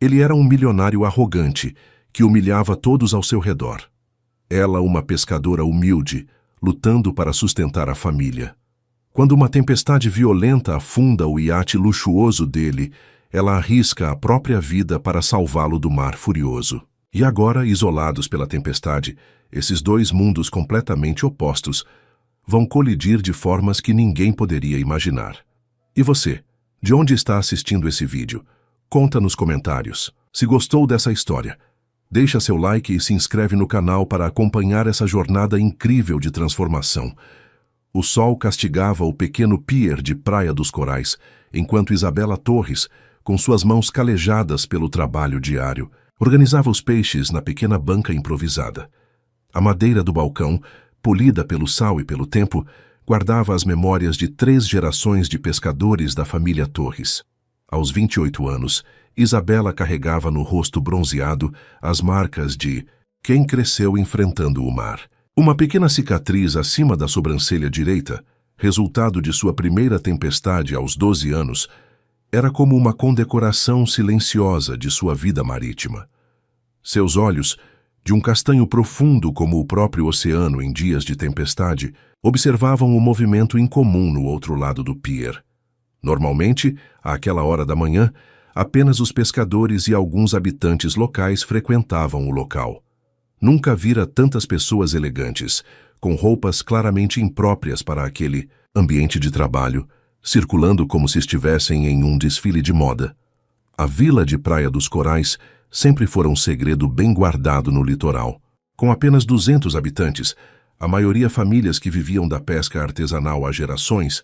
Ele era um milionário arrogante, que humilhava todos ao seu redor. Ela, uma pescadora humilde, lutando para sustentar a família. Quando uma tempestade violenta afunda o iate luxuoso dele, ela arrisca a própria vida para salvá-lo do mar furioso. E agora, isolados pela tempestade, esses dois mundos completamente opostos vão colidir de formas que ninguém poderia imaginar. E você, de onde está assistindo esse vídeo? Conta nos comentários. Se gostou dessa história, deixa seu like e se inscreve no canal para acompanhar essa jornada incrível de transformação. O sol castigava o pequeno pier de Praia dos Corais, enquanto Isabela Torres, com suas mãos calejadas pelo trabalho diário, organizava os peixes na pequena banca improvisada. A madeira do balcão, polida pelo sal e pelo tempo, guardava as memórias de 3 gerações de pescadores da família Torres. Aos 28 anos, Isabela carregava no rosto bronzeado as marcas de quem cresceu enfrentando o mar. Uma pequena cicatriz acima da sobrancelha direita, resultado de sua primeira tempestade aos 12 anos, era como uma condecoração silenciosa de sua vida marítima. Seus olhos, de um castanho profundo como o próprio oceano em dias de tempestade, observavam o movimento incomum no outro lado do pier. Normalmente, àquela hora da manhã, apenas os pescadores e alguns habitantes locais frequentavam o local. Nunca vira tantas pessoas elegantes, com roupas claramente impróprias para aquele ambiente de trabalho, circulando como se estivessem em um desfile de moda. A vila de Praia dos Corais sempre fora um segredo bem guardado no litoral. Com apenas 200 habitantes, a maioria famílias que viviam da pesca artesanal há gerações,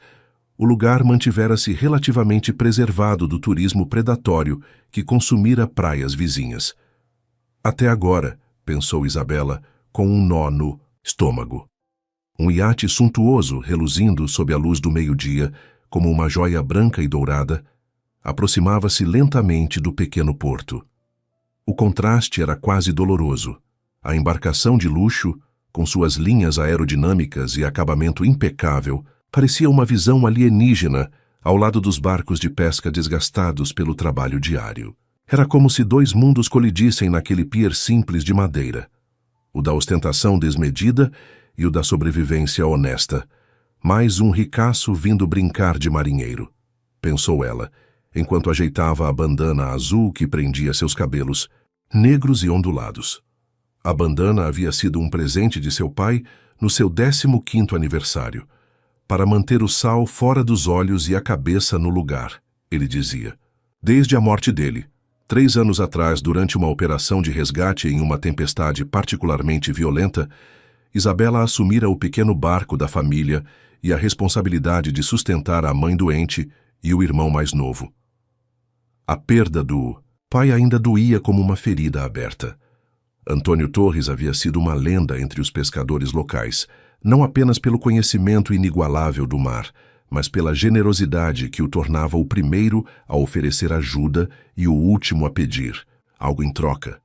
o lugar mantivera-se relativamente preservado do turismo predatório que consumira praias vizinhas. Até agora, pensou Isabela, com um nó no estômago. Um iate suntuoso, reluzindo sob a luz do meio-dia, como uma joia branca e dourada, aproximava-se lentamente do pequeno porto. O contraste era quase doloroso. A embarcação de luxo, com suas linhas aerodinâmicas e acabamento impecável, parecia uma visão alienígena ao lado dos barcos de pesca desgastados pelo trabalho diário. Era como se 2 mundos colidissem naquele pier simples de madeira. O da ostentação desmedida e o da sobrevivência honesta. Mais um ricaço vindo brincar de marinheiro, pensou ela, enquanto ajeitava a bandana azul que prendia seus cabelos, negros e ondulados. A bandana havia sido um presente de seu pai no seu 15º aniversário, para manter o sal fora dos olhos e a cabeça no lugar, ele dizia. Desde a morte dele, 3 anos atrás, durante uma operação de resgate em uma tempestade particularmente violenta, Isabela assumira o pequeno barco da família e a responsabilidade de sustentar a mãe doente e o irmão mais novo. A perda do pai ainda doía como uma ferida aberta. Antônio Torres havia sido uma lenda entre os pescadores locais, não apenas pelo conhecimento inigualável do mar, mas pela generosidade que o tornava o primeiro a oferecer ajuda e o último a pedir, algo em troca.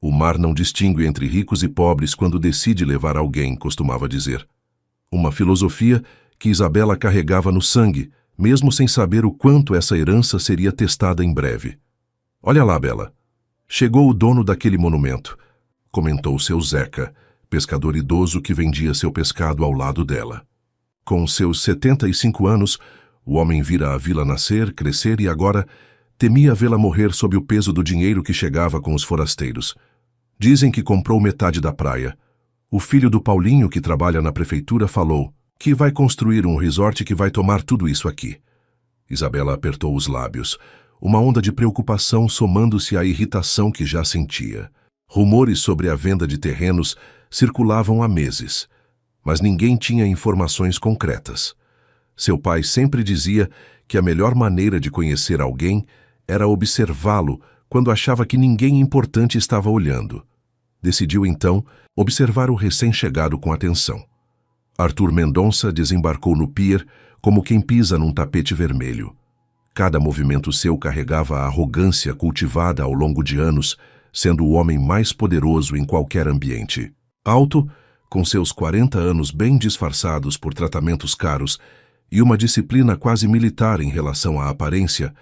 O mar não distingue entre ricos e pobres quando decide levar alguém, costumava dizer. Uma filosofia que Isabela carregava no sangue, mesmo sem saber o quanto essa herança seria testada em breve. Olha lá, Bela. Chegou o dono daquele monumento, comentou seu Zeca, pescador idoso que vendia seu pescado ao lado dela. Com seus 75 anos, o homem vira a vila nascer, crescer e agora temia vê-la morrer sob o peso do dinheiro que chegava com os forasteiros. Dizem que comprou metade da praia. O filho do Paulinho, que trabalha na prefeitura, falou que vai construir um resort que vai tomar tudo isso aqui. Isabela apertou os lábios, uma onda de preocupação somando-se à irritação que já sentia. Rumores sobre a venda de terrenos circulavam há meses, mas ninguém tinha informações concretas. Seu pai sempre dizia que a melhor maneira de conhecer alguém era observá-lo quando achava que ninguém importante estava olhando. Decidiu, então, observar o recém-chegado com atenção. Arthur Mendonça desembarcou no pier como quem pisa num tapete vermelho. Cada movimento seu carregava a arrogância cultivada ao longo de anos, sendo o homem mais poderoso em qualquer ambiente. Alto, com seus 40 anos bem disfarçados por tratamentos caros e uma disciplina quase militar em relação à aparência,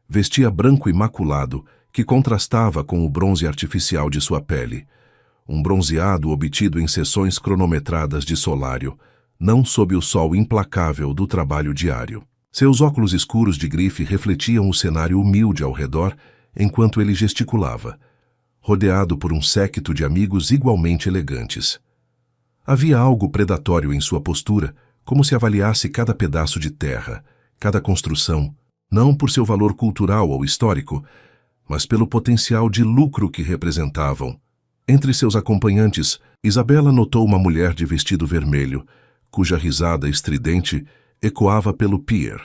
vestia branco imaculado que contrastava com o bronze artificial de sua pele, um bronzeado obtido em sessões cronometradas de solário, não sob o sol implacável do trabalho diário. Seus óculos escuros de grife refletiam o cenário humilde ao redor enquanto ele gesticulava, rodeado por um séquito de amigos igualmente elegantes. Havia algo predatório em sua postura, como se avaliasse cada pedaço de terra, cada construção, não por seu valor cultural ou histórico, mas pelo potencial de lucro que representavam. Entre seus acompanhantes, Isabela notou uma mulher de vestido vermelho, cuja risada estridente ecoava pelo pier,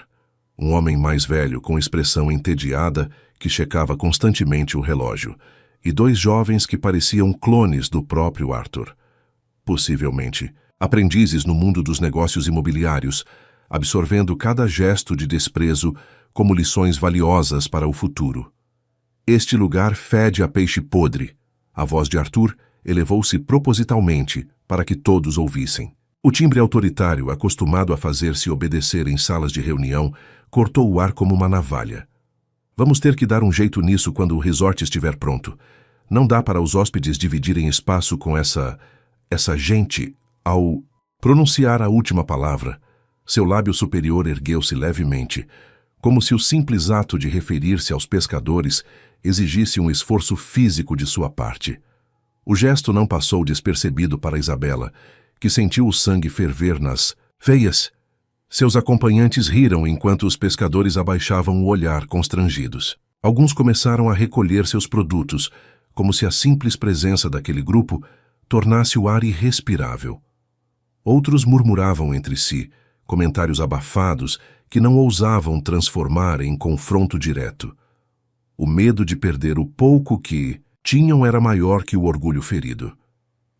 um homem mais velho com expressão entediada que checava constantemente o relógio, e dois jovens que pareciam clones do próprio Arthur. Possivelmente, aprendizes no mundo dos negócios imobiliários, absorvendo cada gesto de desprezo como lições valiosas para o futuro. Este lugar fede a peixe podre. A voz de Arthur elevou-se propositalmente para que todos ouvissem. O timbre autoritário, acostumado a fazer-se obedecer em salas de reunião, cortou o ar como uma navalha. Vamos ter que dar um jeito nisso quando o resort estiver pronto. Não dá para os hóspedes dividirem espaço com essa gente. Ao pronunciar a última palavra, seu lábio superior ergueu-se levemente, como se o simples ato de referir-se aos pescadores exigisse um esforço físico de sua parte. O gesto não passou despercebido para Isabela, que sentiu o sangue ferver nas veias. Seus acompanhantes riram enquanto os pescadores abaixavam o olhar constrangidos. Alguns começaram a recolher seus produtos, como se a simples presença daquele grupo tornasse o ar irrespirável. Outros murmuravam entre si, comentários abafados que não ousavam transformar em confronto direto. O medo de perder o pouco que tinham era maior que o orgulho ferido.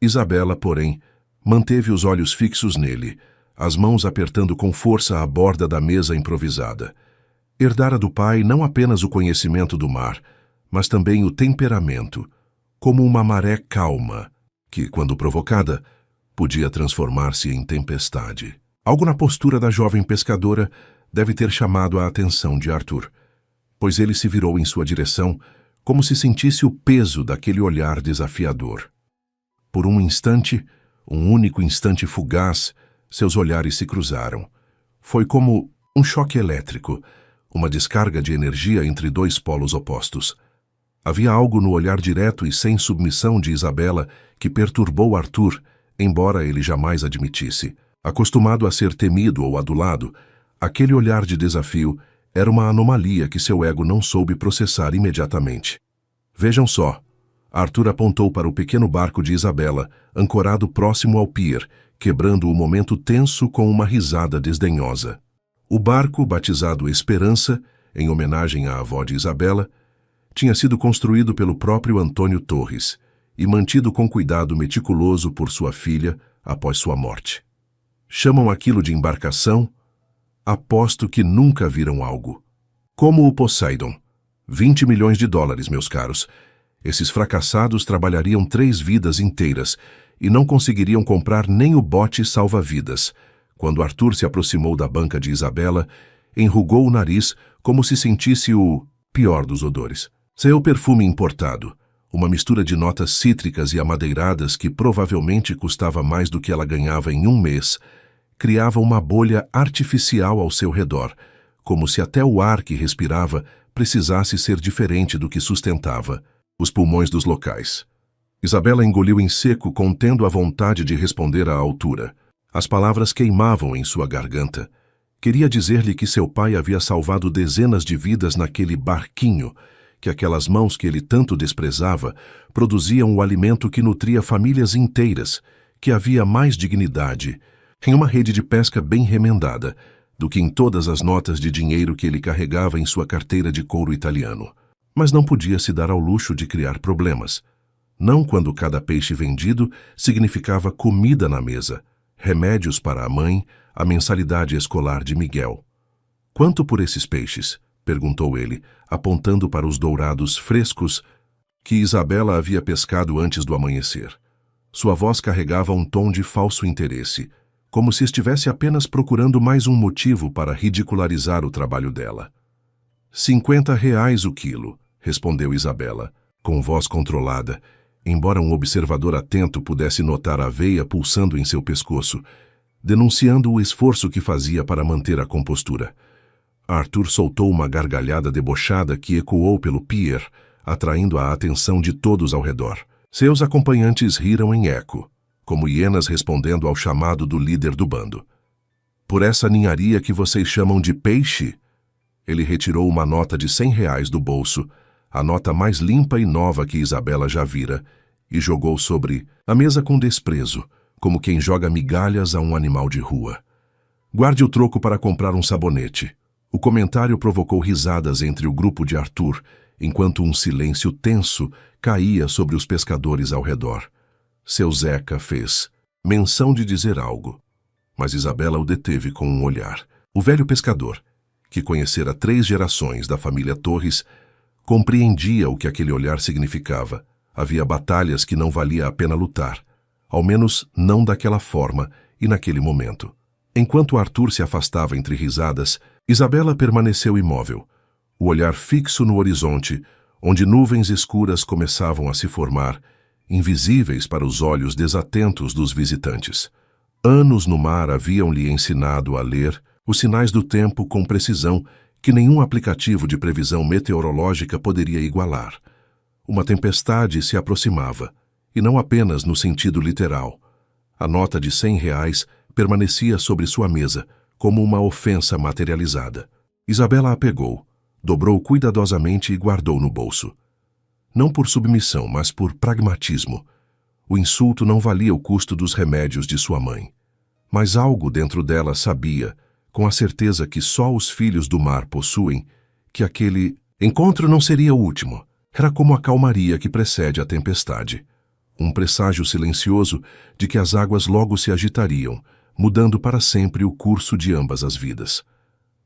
Isabela, porém, manteve os olhos fixos nele, as mãos apertando com força a borda da mesa improvisada. Herdara do pai não apenas o conhecimento do mar, mas também o temperamento, como uma maré calma, que, quando provocada, podia transformar-se em tempestade. Algo na postura da jovem pescadora deve ter chamado a atenção de Arthur, pois ele se virou em sua direção como se sentisse o peso daquele olhar desafiador. Por um instante, um único instante fugaz, seus olhares se cruzaram. Foi como um choque elétrico, uma descarga de energia entre dois polos opostos. Havia algo no olhar direto e sem submissão de Isabela que perturbou Arthur, embora ele jamais admitisse. Acostumado a ser temido ou adulado, aquele olhar de desafio era uma anomalia que seu ego não soube processar imediatamente. Vejam só. Arthur apontou para o pequeno barco de Isabela, ancorado próximo ao pier, quebrando o momento tenso com uma risada desdenhosa. O barco, batizado Esperança, em homenagem à avó de Isabela, tinha sido construído pelo próprio Antônio Torres e mantido com cuidado meticuloso por sua filha após sua morte. Chamam aquilo de embarcação? Aposto que nunca viram algo. Como o Poseidon. 20 milhões de dólares, meus caros. Esses fracassados trabalhariam 3 vidas inteiras e não conseguiriam comprar nem o bote salva-vidas. Quando Arthur se aproximou da banca de Isabela, enrugou o nariz como se sentisse o pior dos odores. Seu perfume importado, uma mistura de notas cítricas e amadeiradas que provavelmente custava mais do que ela ganhava em um mês, criava uma bolha artificial ao seu redor, como se até o ar que respirava precisasse ser diferente do que sustentava os pulmões dos locais. Isabela engoliu em seco, contendo a vontade de responder à altura. As palavras queimavam em sua garganta. Queria dizer-lhe que seu pai havia salvado dezenas de vidas naquele barquinho, que aquelas mãos que ele tanto desprezava produziam o alimento que nutria famílias inteiras, que havia mais dignidade em uma rede de pesca bem remendada do que em todas as notas de dinheiro que ele carregava em sua carteira de couro italiano. Mas não podia se dar ao luxo de criar problemas. Não quando cada peixe vendido significava comida na mesa, remédios para a mãe, a mensalidade escolar de Miguel. Quanto por esses peixes? Perguntou ele, apontando para os dourados frescos que Isabela havia pescado antes do amanhecer. Sua voz carregava um tom de falso interesse, como se estivesse apenas procurando mais um motivo para ridicularizar o trabalho dela. R$ 50 o quilo, respondeu Isabela, com voz controlada, embora um observador atento pudesse notar a veia pulsando em seu pescoço, denunciando o esforço que fazia para manter a compostura. Arthur soltou uma gargalhada debochada que ecoou pelo pier, atraindo a atenção de todos ao redor. Seus acompanhantes riram em eco, como hienas respondendo ao chamado do líder do bando. Por essa ninharia que vocês chamam de peixe? Ele retirou uma nota de R$ 100 do bolso, a nota mais limpa e nova que Isabela já vira, e jogou sobre a mesa com desprezo, como quem joga migalhas a um animal de rua. Guarde o troco para comprar um sabonete. O comentário provocou risadas entre o grupo de Arthur, enquanto um silêncio tenso caía sobre os pescadores ao redor. Seu Zeca fez menção de dizer algo, mas Isabela o deteve com um olhar. O velho pescador, que conhecera 3 gerações da família Torres, compreendia o que aquele olhar significava. Havia batalhas que não valia a pena lutar, ao menos não daquela forma e naquele momento. Enquanto Arthur se afastava entre risadas, Isabela permaneceu imóvel, o olhar fixo no horizonte, onde nuvens escuras começavam a se formar, invisíveis para os olhos desatentos dos visitantes. Anos no mar haviam-lhe ensinado a ler os sinais do tempo com precisão que nenhum aplicativo de previsão meteorológica poderia igualar. Uma tempestade se aproximava, e não apenas no sentido literal. A nota de R$ 100 permanecia sobre sua mesa, como uma ofensa materializada. Isabela a pegou, dobrou cuidadosamente e guardou no bolso. Não por submissão, mas por pragmatismo. O insulto não valia o custo dos remédios de sua mãe. Mas algo dentro dela sabia, com a certeza que só os filhos do mar possuem, que aquele encontro não seria o último. Era como a calmaria que precede a tempestade. Um presságio silencioso de que as águas logo se agitariam, mudando para sempre o curso de ambas as vidas.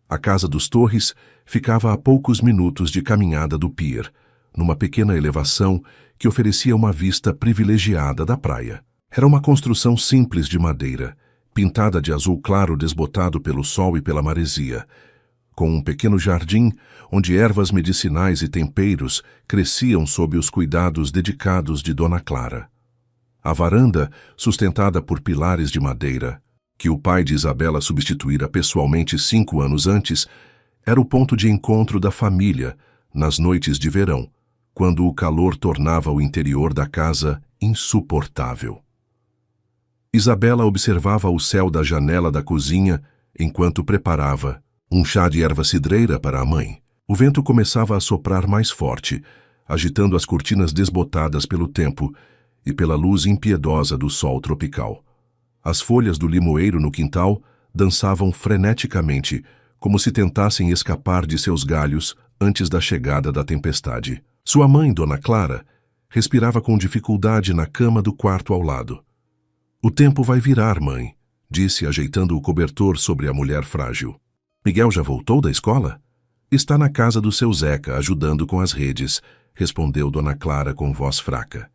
A casa dos Torres ficava a poucos minutos de caminhada do pier, numa pequena elevação que oferecia uma vista privilegiada da praia. Era uma construção simples de madeira, pintada de azul claro desbotado pelo sol e pela maresia, com um pequeno jardim onde ervas medicinais e temperos cresciam sob os cuidados dedicados de Dona Clara. A varanda, sustentada por pilares de madeira, que o pai de Isabela substituíra pessoalmente 5 anos antes, era o ponto de encontro da família nas noites de verão, quando o calor tornava o interior da casa insuportável. Isabela observava o céu da janela da cozinha enquanto preparava um chá de erva cidreira para a mãe. O vento começava a soprar mais forte, agitando as cortinas desbotadas pelo tempo e pela luz impiedosa do sol tropical. As folhas do limoeiro no quintal dançavam freneticamente, como se tentassem escapar de seus galhos antes da chegada da tempestade. Sua mãe, Dona Clara, respirava com dificuldade na cama do quarto ao lado. "O tempo vai virar, mãe", disse, ajeitando o cobertor sobre a mulher frágil. "Miguel já voltou da escola?" "Está na casa do seu Zeca, ajudando com as redes", respondeu Dona Clara com voz fraca.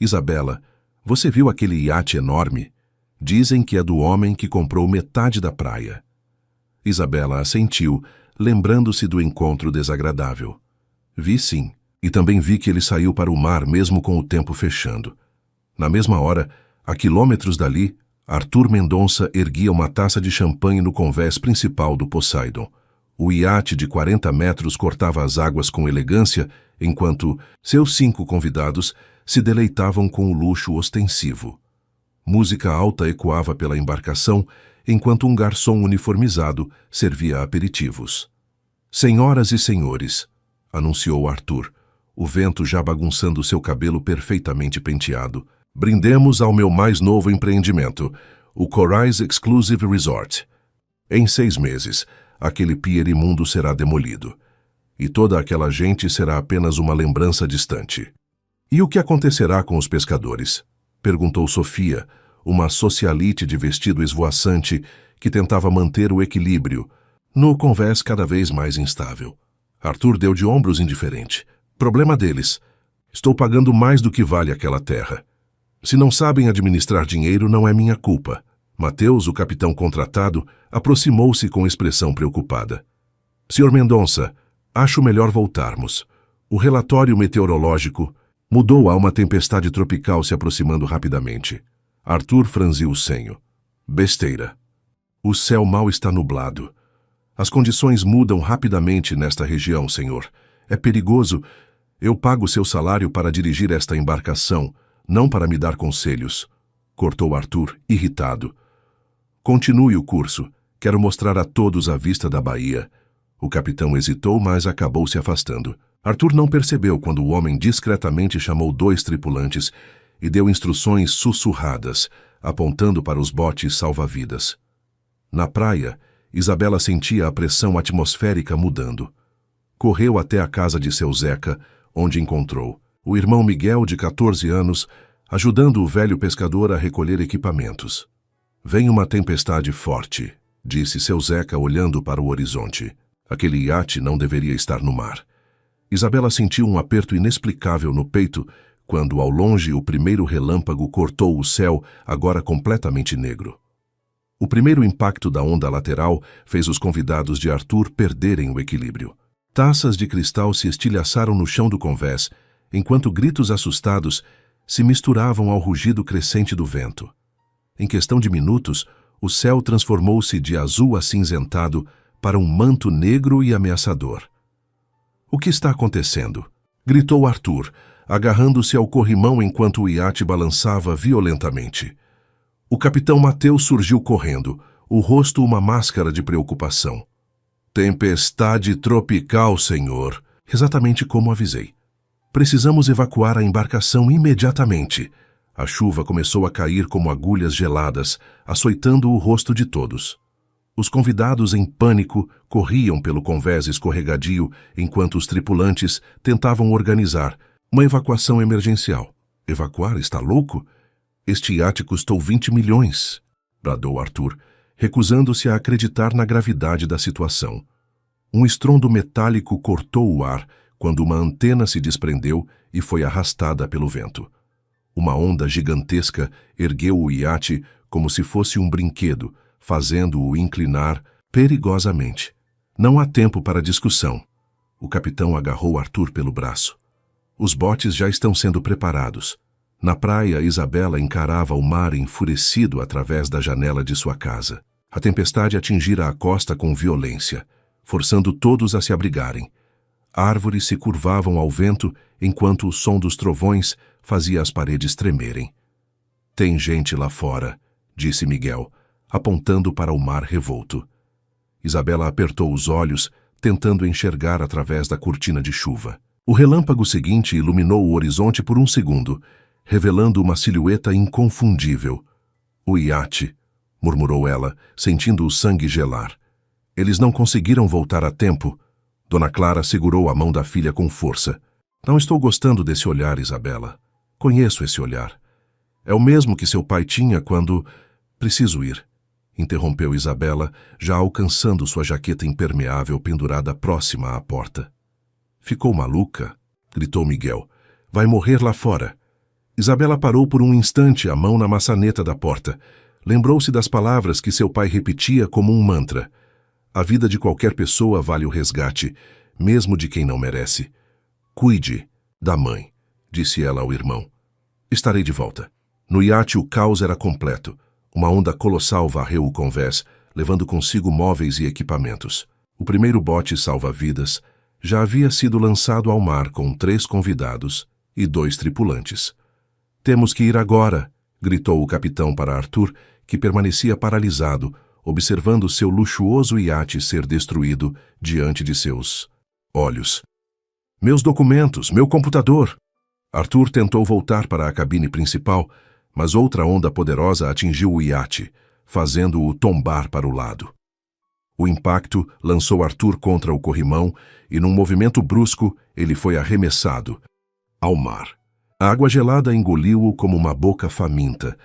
"Isabela, você viu aquele iate enorme? Dizem que é do homem que comprou metade da praia." Isabela assentiu, lembrando-se do encontro desagradável. "Vi sim, e também vi que ele saiu para o mar mesmo com o tempo fechando." Na mesma hora, a quilômetros dali, Arthur Mendonça erguia uma taça de champanhe no convés principal do Poseidon. O iate de 40 metros cortava as águas com elegância, enquanto seus 5 convidados se deleitavam com o luxo ostensivo. Música alta ecoava pela embarcação, enquanto um garçom uniformizado servia aperitivos. "Senhoras e senhores", anunciou Arthur, o vento já bagunçando seu cabelo perfeitamente penteado, "brindemos ao meu mais novo empreendimento, o Corais Exclusive Resort. Em 6 meses, aquele pier imundo será demolido, e toda aquela gente será apenas uma lembrança distante." "E o que acontecerá com os pescadores?" perguntou Sofia, uma socialite de vestido esvoaçante que tentava manter o equilíbrio no convés cada vez mais instável. Arthur deu de ombros indiferente. "Problema deles. Estou pagando mais do que vale aquela terra. Se não sabem administrar dinheiro, não é minha culpa." Mateus, o capitão contratado, aproximou-se com expressão preocupada. "Sr. Mendonça, acho melhor voltarmos. O relatório meteorológico mudou a uma tempestade tropical se aproximando rapidamente. Arthur franziu o senho. Besteira. O céu mal está nublado. As condições mudam rapidamente nesta região, senhor. É perigoso. Eu pago seu salário para dirigir esta embarcação, não para me dar conselhos. Cortou Arthur, irritado. Continue o curso. Quero mostrar a todos a vista da baía. O capitão hesitou, mas acabou se afastando. Arthur não percebeu quando o homem discretamente chamou 2 tripulantes e deu instruções sussurradas, apontando para os botes salva-vidas. Na praia, Isabela sentia a pressão atmosférica mudando. Correu até a casa de seu Zeca, onde encontrou o irmão Miguel, de 14 anos, ajudando o velho pescador a recolher equipamentos. Vem uma tempestade forte, disse seu Zeca olhando para o horizonte. Aquele iate não deveria estar no mar. Isabela sentiu um aperto inexplicável no peito quando, ao longe, o primeiro relâmpago cortou o céu, agora completamente negro. O primeiro impacto da onda lateral fez os convidados de Arthur perderem o equilíbrio. Taças de cristal se estilhaçaram no chão do convés, enquanto gritos assustados se misturavam ao rugido crescente do vento. Em questão de minutos, o céu transformou-se de azul acinzentado para um manto negro e ameaçador. "O que está acontecendo?" gritou Arthur, agarrando-se ao corrimão enquanto o iate balançava violentamente. O capitão Mateus surgiu correndo, o rosto uma máscara de preocupação. "Tempestade tropical, senhor." "Exatamente como avisei. Precisamos evacuar a embarcação imediatamente." A chuva começou a cair como agulhas geladas, açoitando o rosto de todos. Os convidados, em pânico, corriam pelo convés escorregadio enquanto os tripulantes tentavam organizar uma evacuação emergencial. "Evacuar? Está louco? Este iate custou 20 milhões, bradou Arthur, recusando-se a acreditar na gravidade da situação. Um estrondo metálico cortou o ar quando uma antena se desprendeu e foi arrastada pelo vento. Uma onda gigantesca ergueu o iate como se fosse um brinquedo, fazendo-o inclinar perigosamente. "Não há tempo para discussão." O capitão agarrou Arthur pelo braço. "Os botes já estão sendo preparados." Na praia, Isabela encarava o mar enfurecido através da janela de sua casa. A tempestade atingira a costa com violência, forçando todos a se abrigarem. Árvores se curvavam ao vento enquanto o som dos trovões fazia as paredes tremerem. "Tem gente lá fora", disse Miguel, apontando para o mar revolto. Isabela apertou os olhos, tentando enxergar através da cortina de chuva. O relâmpago seguinte iluminou o horizonte por um segundo, revelando uma silhueta inconfundível. "O iate", murmurou ela, sentindo o sangue gelar. "Eles não conseguiram voltar a tempo." Dona Clara segurou a mão da filha com força. "Não estou gostando desse olhar, Isabela. Conheço esse olhar. É o mesmo que seu pai tinha quando... Preciso ir", interrompeu Isabela, já alcançando sua jaqueta impermeável pendurada próxima à porta. "Ficou maluca?" gritou Miguel. "Vai morrer lá fora." Isabela parou por um instante, a mão na maçaneta da porta. Lembrou-se das palavras que seu pai repetia como um mantra. "A vida de qualquer pessoa vale o resgate, mesmo de quem não merece." "Cuide da mãe", disse ela ao irmão. "Estarei de volta." No iate o caos era completo. Uma onda colossal varreu o convés, levando consigo móveis e equipamentos. O primeiro bote salva-vidas já havia sido lançado ao mar com 3 convidados e 2 tripulantes. "Temos que ir agora", gritou o capitão para Arthur, que permanecia paralisado, observando seu luxuoso iate ser destruído diante de seus olhos. "Meus documentos, meu computador!" Arthur tentou voltar para a cabine principal, mas outra onda poderosa atingiu o iate, fazendo-o tombar para o lado. O impacto lançou Arthur contra o corrimão e, num movimento brusco, ele foi arremessado ao mar. A água gelada engoliu-o como uma boca faminta,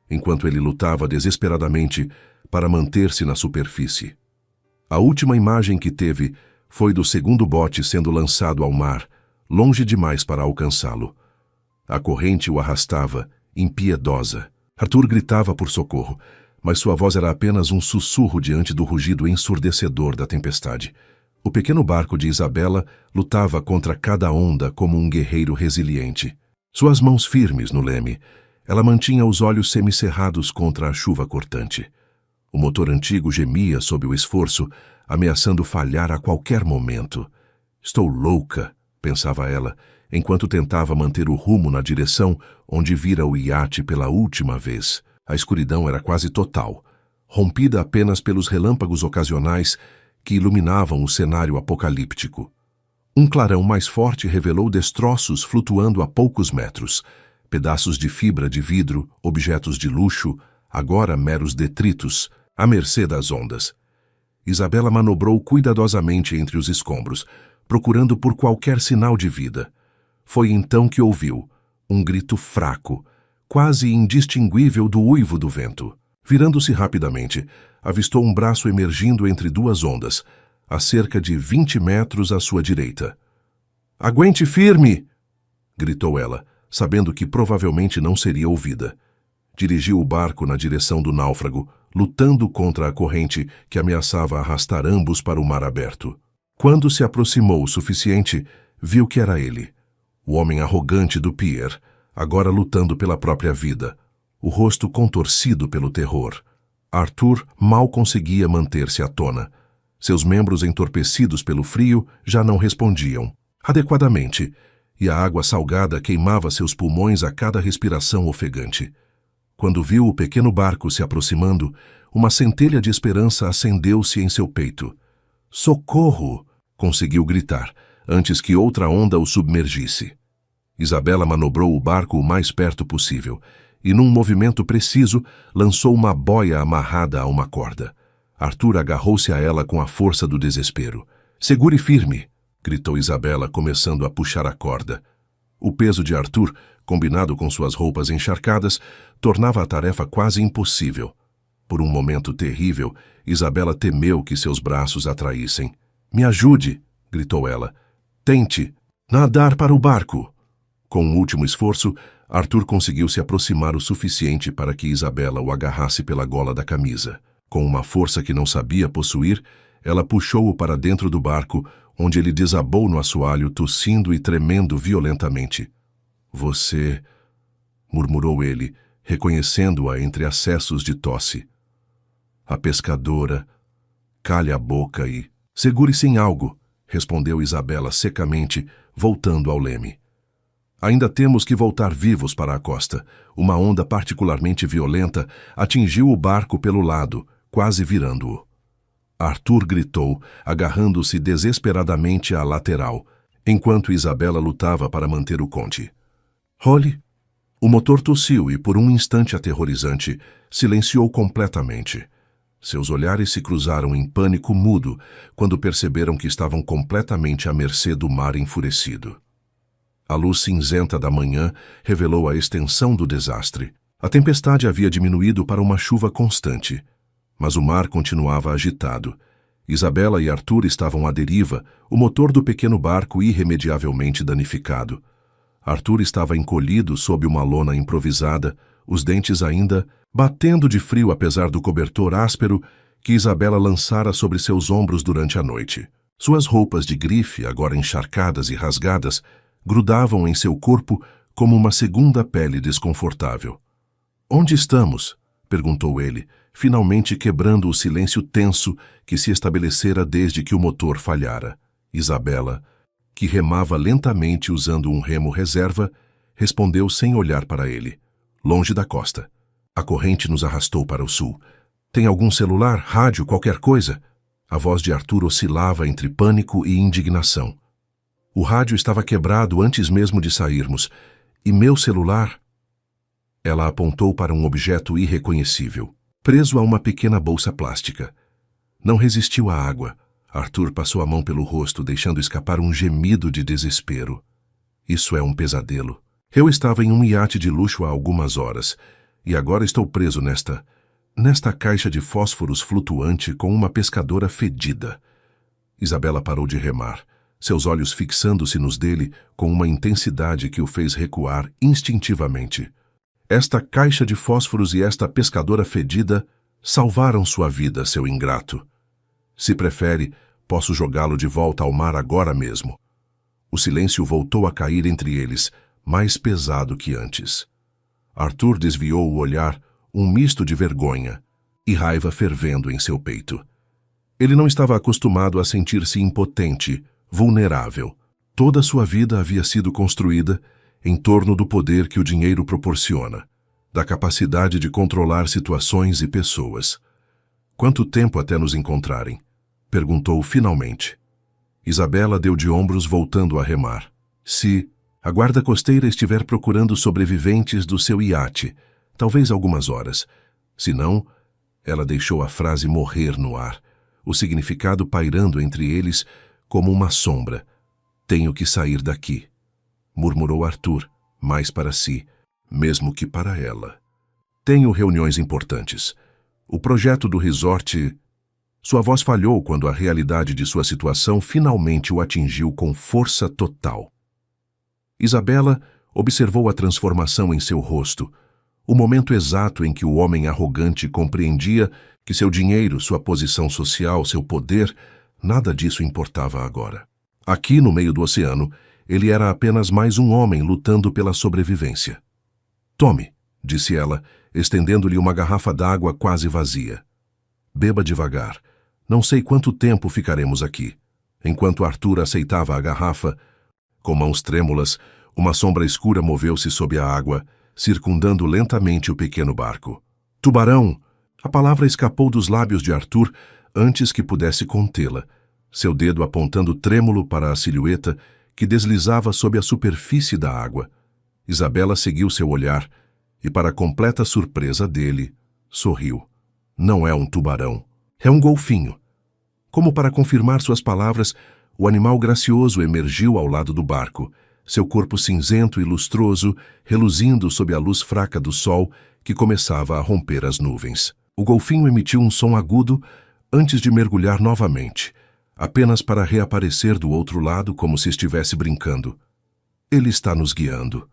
enquanto ele lutava desesperadamente para manter-se na superfície. A última imagem que teve foi do segundo bote sendo lançado ao mar, longe demais para alcançá-lo. A corrente o arrastava, impiedosa. Arthur gritava por socorro, mas sua voz era apenas um sussurro diante do rugido ensurdecedor da tempestade. O pequeno barco de Isabela lutava contra cada onda como um guerreiro resiliente. Suas mãos firmes no leme, ela mantinha os olhos semicerrados contra a chuva cortante. O motor antigo gemia sob o esforço, ameaçando falhar a qualquer momento. Estou louca, pensava ela, enquanto tentava manter o rumo na direção onde vira o iate pela última vez. A escuridão era quase total, rompida apenas pelos relâmpagos ocasionais que iluminavam o cenário apocalíptico. Um clarão mais forte revelou destroços flutuando a poucos metros, pedaços de fibra de vidro, objetos de luxo, agora meros detritos, à mercê das ondas. Isabela manobrou cuidadosamente entre os escombros, procurando por qualquer sinal de vida. Foi então que ouviu um grito fraco, quase indistinguível do uivo do vento. Virando-se rapidamente, avistou um braço emergindo entre duas ondas, a cerca de 20 metros à sua direita. "Aguente firme!" gritou ela, sabendo que provavelmente não seria ouvida. Dirigiu o barco na direção do náufrago, lutando contra a corrente que ameaçava arrastar ambos para o mar aberto. Quando se aproximou o suficiente, viu que era ele, o homem arrogante do pier, agora lutando pela própria vida, o rosto contorcido pelo terror. Arthur mal conseguia manter-se à tona. Seus membros entorpecidos pelo frio já não respondiam adequadamente, e a água salgada queimava seus pulmões a cada respiração ofegante. Quando viu o pequeno barco se aproximando, uma centelha de esperança acendeu-se em seu peito. "Socorro!" conseguiu gritar, antes que outra onda o submergisse. Isabela manobrou o barco o mais perto possível, e num movimento preciso, lançou uma boia amarrada a uma corda. Arthur agarrou-se a ela com a força do desespero. "Segure firme!" gritou Isabela, começando a puxar a corda. O peso de Arthur, combinado com suas roupas encharcadas, tornava a tarefa quase impossível. Por um momento terrível, Isabela temeu que seus braços a traíssem. "Me ajude!" gritou ela. "Tente nadar para o barco!" Com um último esforço, Arthur conseguiu se aproximar o suficiente para que Isabela o agarrasse pela gola da camisa. Com uma força que não sabia possuir, ela puxou-o para dentro do barco, onde ele desabou no assoalho, tossindo e tremendo violentamente. "Você..." murmurou ele, reconhecendo-a entre acessos de tosse. "A pescadora... Calhe a boca e... Segure-se em algo", respondeu Isabela secamente, voltando ao leme. "Ainda temos que voltar vivos para a costa. Uma onda particularmente violenta atingiu o barco pelo lado, quase virando-o." Arthur gritou, agarrando-se desesperadamente à lateral, enquanto Isabela lutava para manter o conte. "Holly?" O motor tossiu e, por um instante aterrorizante, silenciou completamente. Seus olhares se cruzaram em pânico mudo quando perceberam que estavam completamente à mercê do mar enfurecido. A luz cinzenta da manhã revelou a extensão do desastre. A tempestade havia diminuído para uma chuva constante, mas o mar continuava agitado. Isabela e Arthur estavam à deriva, o motor do pequeno barco irremediavelmente danificado. Arthur estava encolhido sob uma lona improvisada, os dentes ainda batendo de frio apesar do cobertor áspero que Isabela lançara sobre seus ombros durante a noite. Suas roupas de grife, agora encharcadas e rasgadas, grudavam em seu corpo como uma segunda pele desconfortável. "Onde estamos?" perguntou ele, finalmente quebrando o silêncio tenso que se estabelecera desde que o motor falhara. Isabela, que remava lentamente usando um remo reserva, respondeu sem olhar para ele. "Longe da costa. A corrente nos arrastou para o sul. Tem algum celular, rádio, qualquer coisa?" A voz de Arthur oscilava entre pânico e indignação. "O rádio estava quebrado antes mesmo de sairmos. E meu celular..." Ela apontou para um objeto irreconhecível, preso a uma pequena bolsa plástica. Não resistiu à água. Arthur passou a mão pelo rosto, deixando escapar um gemido de desespero. "Isso é um pesadelo. Eu estava em um iate de luxo há algumas horas, e agora estou preso nesta caixa de fósforos flutuante com uma pescadora fedida." Isabela parou de remar, seus olhos fixando-se nos dele com uma intensidade que o fez recuar instintivamente. "Esta caixa de fósforos e esta pescadora fedida salvaram sua vida, seu ingrato. Se prefere, Posso jogá-lo de volta ao mar agora mesmo. O silêncio voltou a cair entre eles, mais pesado que antes. Arthur desviou o olhar, um misto de vergonha e raiva fervendo em seu peito. Ele não estava acostumado a sentir-se impotente, vulnerável. Toda sua vida havia sido construída em torno do poder que o dinheiro proporciona, da capacidade de controlar situações e pessoas. Quanto tempo até nos encontrarem? Perguntou finalmente. Isabela deu de ombros voltando a remar. Se a guarda costeira estiver procurando sobreviventes do seu iate, talvez algumas horas. Se não, ela deixou a frase morrer no ar, o significado pairando entre eles como uma sombra. Tenho que sair daqui, murmurou Arthur, mais para si, mesmo que para ela. Tenho reuniões importantes. O projeto do resort... Sua voz falhou quando a realidade de sua situação finalmente o atingiu com força total. Isabela observou a transformação em seu rosto, o momento exato em que o homem arrogante compreendia que seu dinheiro, sua posição social, seu poder, nada disso importava agora. Aqui, no meio do oceano, ele era apenas mais um homem lutando pela sobrevivência. Tome, disse ela, estendendo-lhe uma garrafa d'água quase vazia. Beba devagar. Não sei quanto tempo ficaremos aqui. Enquanto Arthur aceitava a garrafa, com mãos trêmulas, uma sombra escura moveu-se sob a água, circundando lentamente o pequeno barco. Tubarão! A palavra escapou dos lábios de Arthur antes que pudesse contê-la, seu dedo apontando trêmulo para a silhueta que deslizava sob a superfície da água. Isabela seguiu seu olhar e, para completa surpresa dele, sorriu. Não é um tubarão. É um golfinho. Como para confirmar suas palavras, o animal gracioso emergiu ao lado do barco, seu corpo cinzento e lustroso, reluzindo sob a luz fraca do sol que começava a romper as nuvens. O golfinho emitiu um som agudo antes de mergulhar novamente, apenas para reaparecer do outro lado como se estivesse brincando. Ele está nos guiando,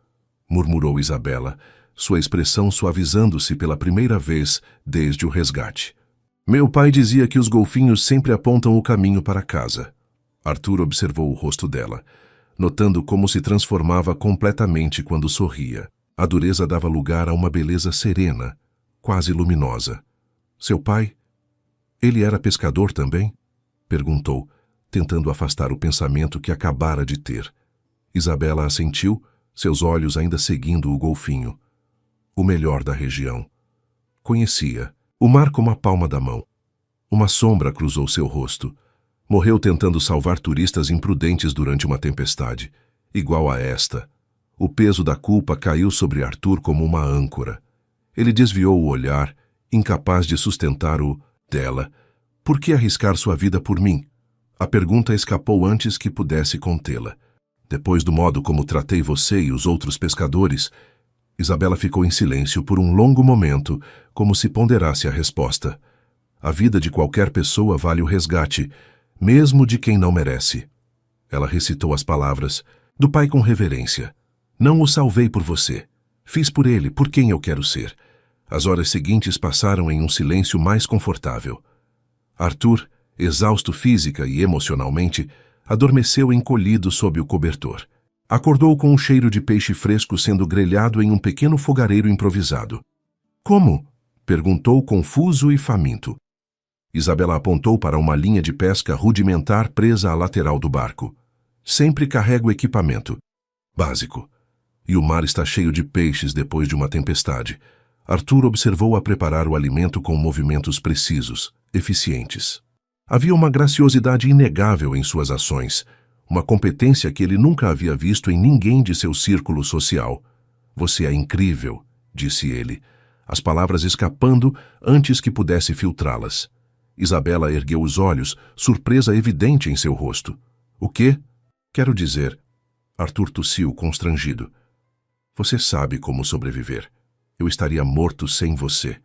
murmurou Isabela, sua expressão suavizando-se pela primeira vez desde o resgate. Meu pai dizia que os golfinhos sempre apontam o caminho para casa. Arthur observou o rosto dela, notando como se transformava completamente quando sorria. A dureza dava lugar a uma beleza serena, quase luminosa. Seu pai? Ele era pescador também? Perguntou, tentando afastar o pensamento que acabara de ter. Isabela assentiu, seus olhos ainda seguindo o golfinho. O melhor da região. Conhecia o mar como a palma da mão. Uma sombra cruzou seu rosto. Morreu tentando salvar turistas imprudentes durante uma tempestade. Igual a esta. O peso da culpa caiu sobre Arthur como uma âncora. Ele desviou o olhar, incapaz de sustentar o dela. Por que arriscar sua vida por mim? A pergunta escapou antes que pudesse contê-la. Depois do modo como tratei você e os outros pescadores... Isabela ficou em silêncio por um longo momento, como se ponderasse a resposta. A vida de qualquer pessoa vale o resgate, mesmo de quem não merece. Ela recitou as palavras, do pai com reverência. Não o salvei por você. Fiz por ele, por quem eu quero ser. As horas seguintes passaram em um silêncio mais confortável. Arthur, exausto física e emocionalmente, adormeceu encolhido sob o cobertor. Acordou com um cheiro de peixe fresco sendo grelhado em um pequeno fogareiro improvisado. Como? Perguntou confuso e faminto. Isabela apontou para uma linha de pesca rudimentar presa à lateral do barco. Sempre carrego equipamento. Básico. E o mar está cheio de peixes depois de uma tempestade. Arthur observou-a preparar o alimento com movimentos precisos, eficientes. Havia uma graciosidade inegável em suas ações, uma competência que ele nunca havia visto em ninguém de seu círculo social. Você é incrível, disse ele, as palavras escapando antes que pudesse filtrá-las. Isabela ergueu os olhos, surpresa evidente em seu rosto. O quê? Quero dizer... Arthur tossiu, constrangido. Você sabe como sobreviver. Eu estaria morto sem você.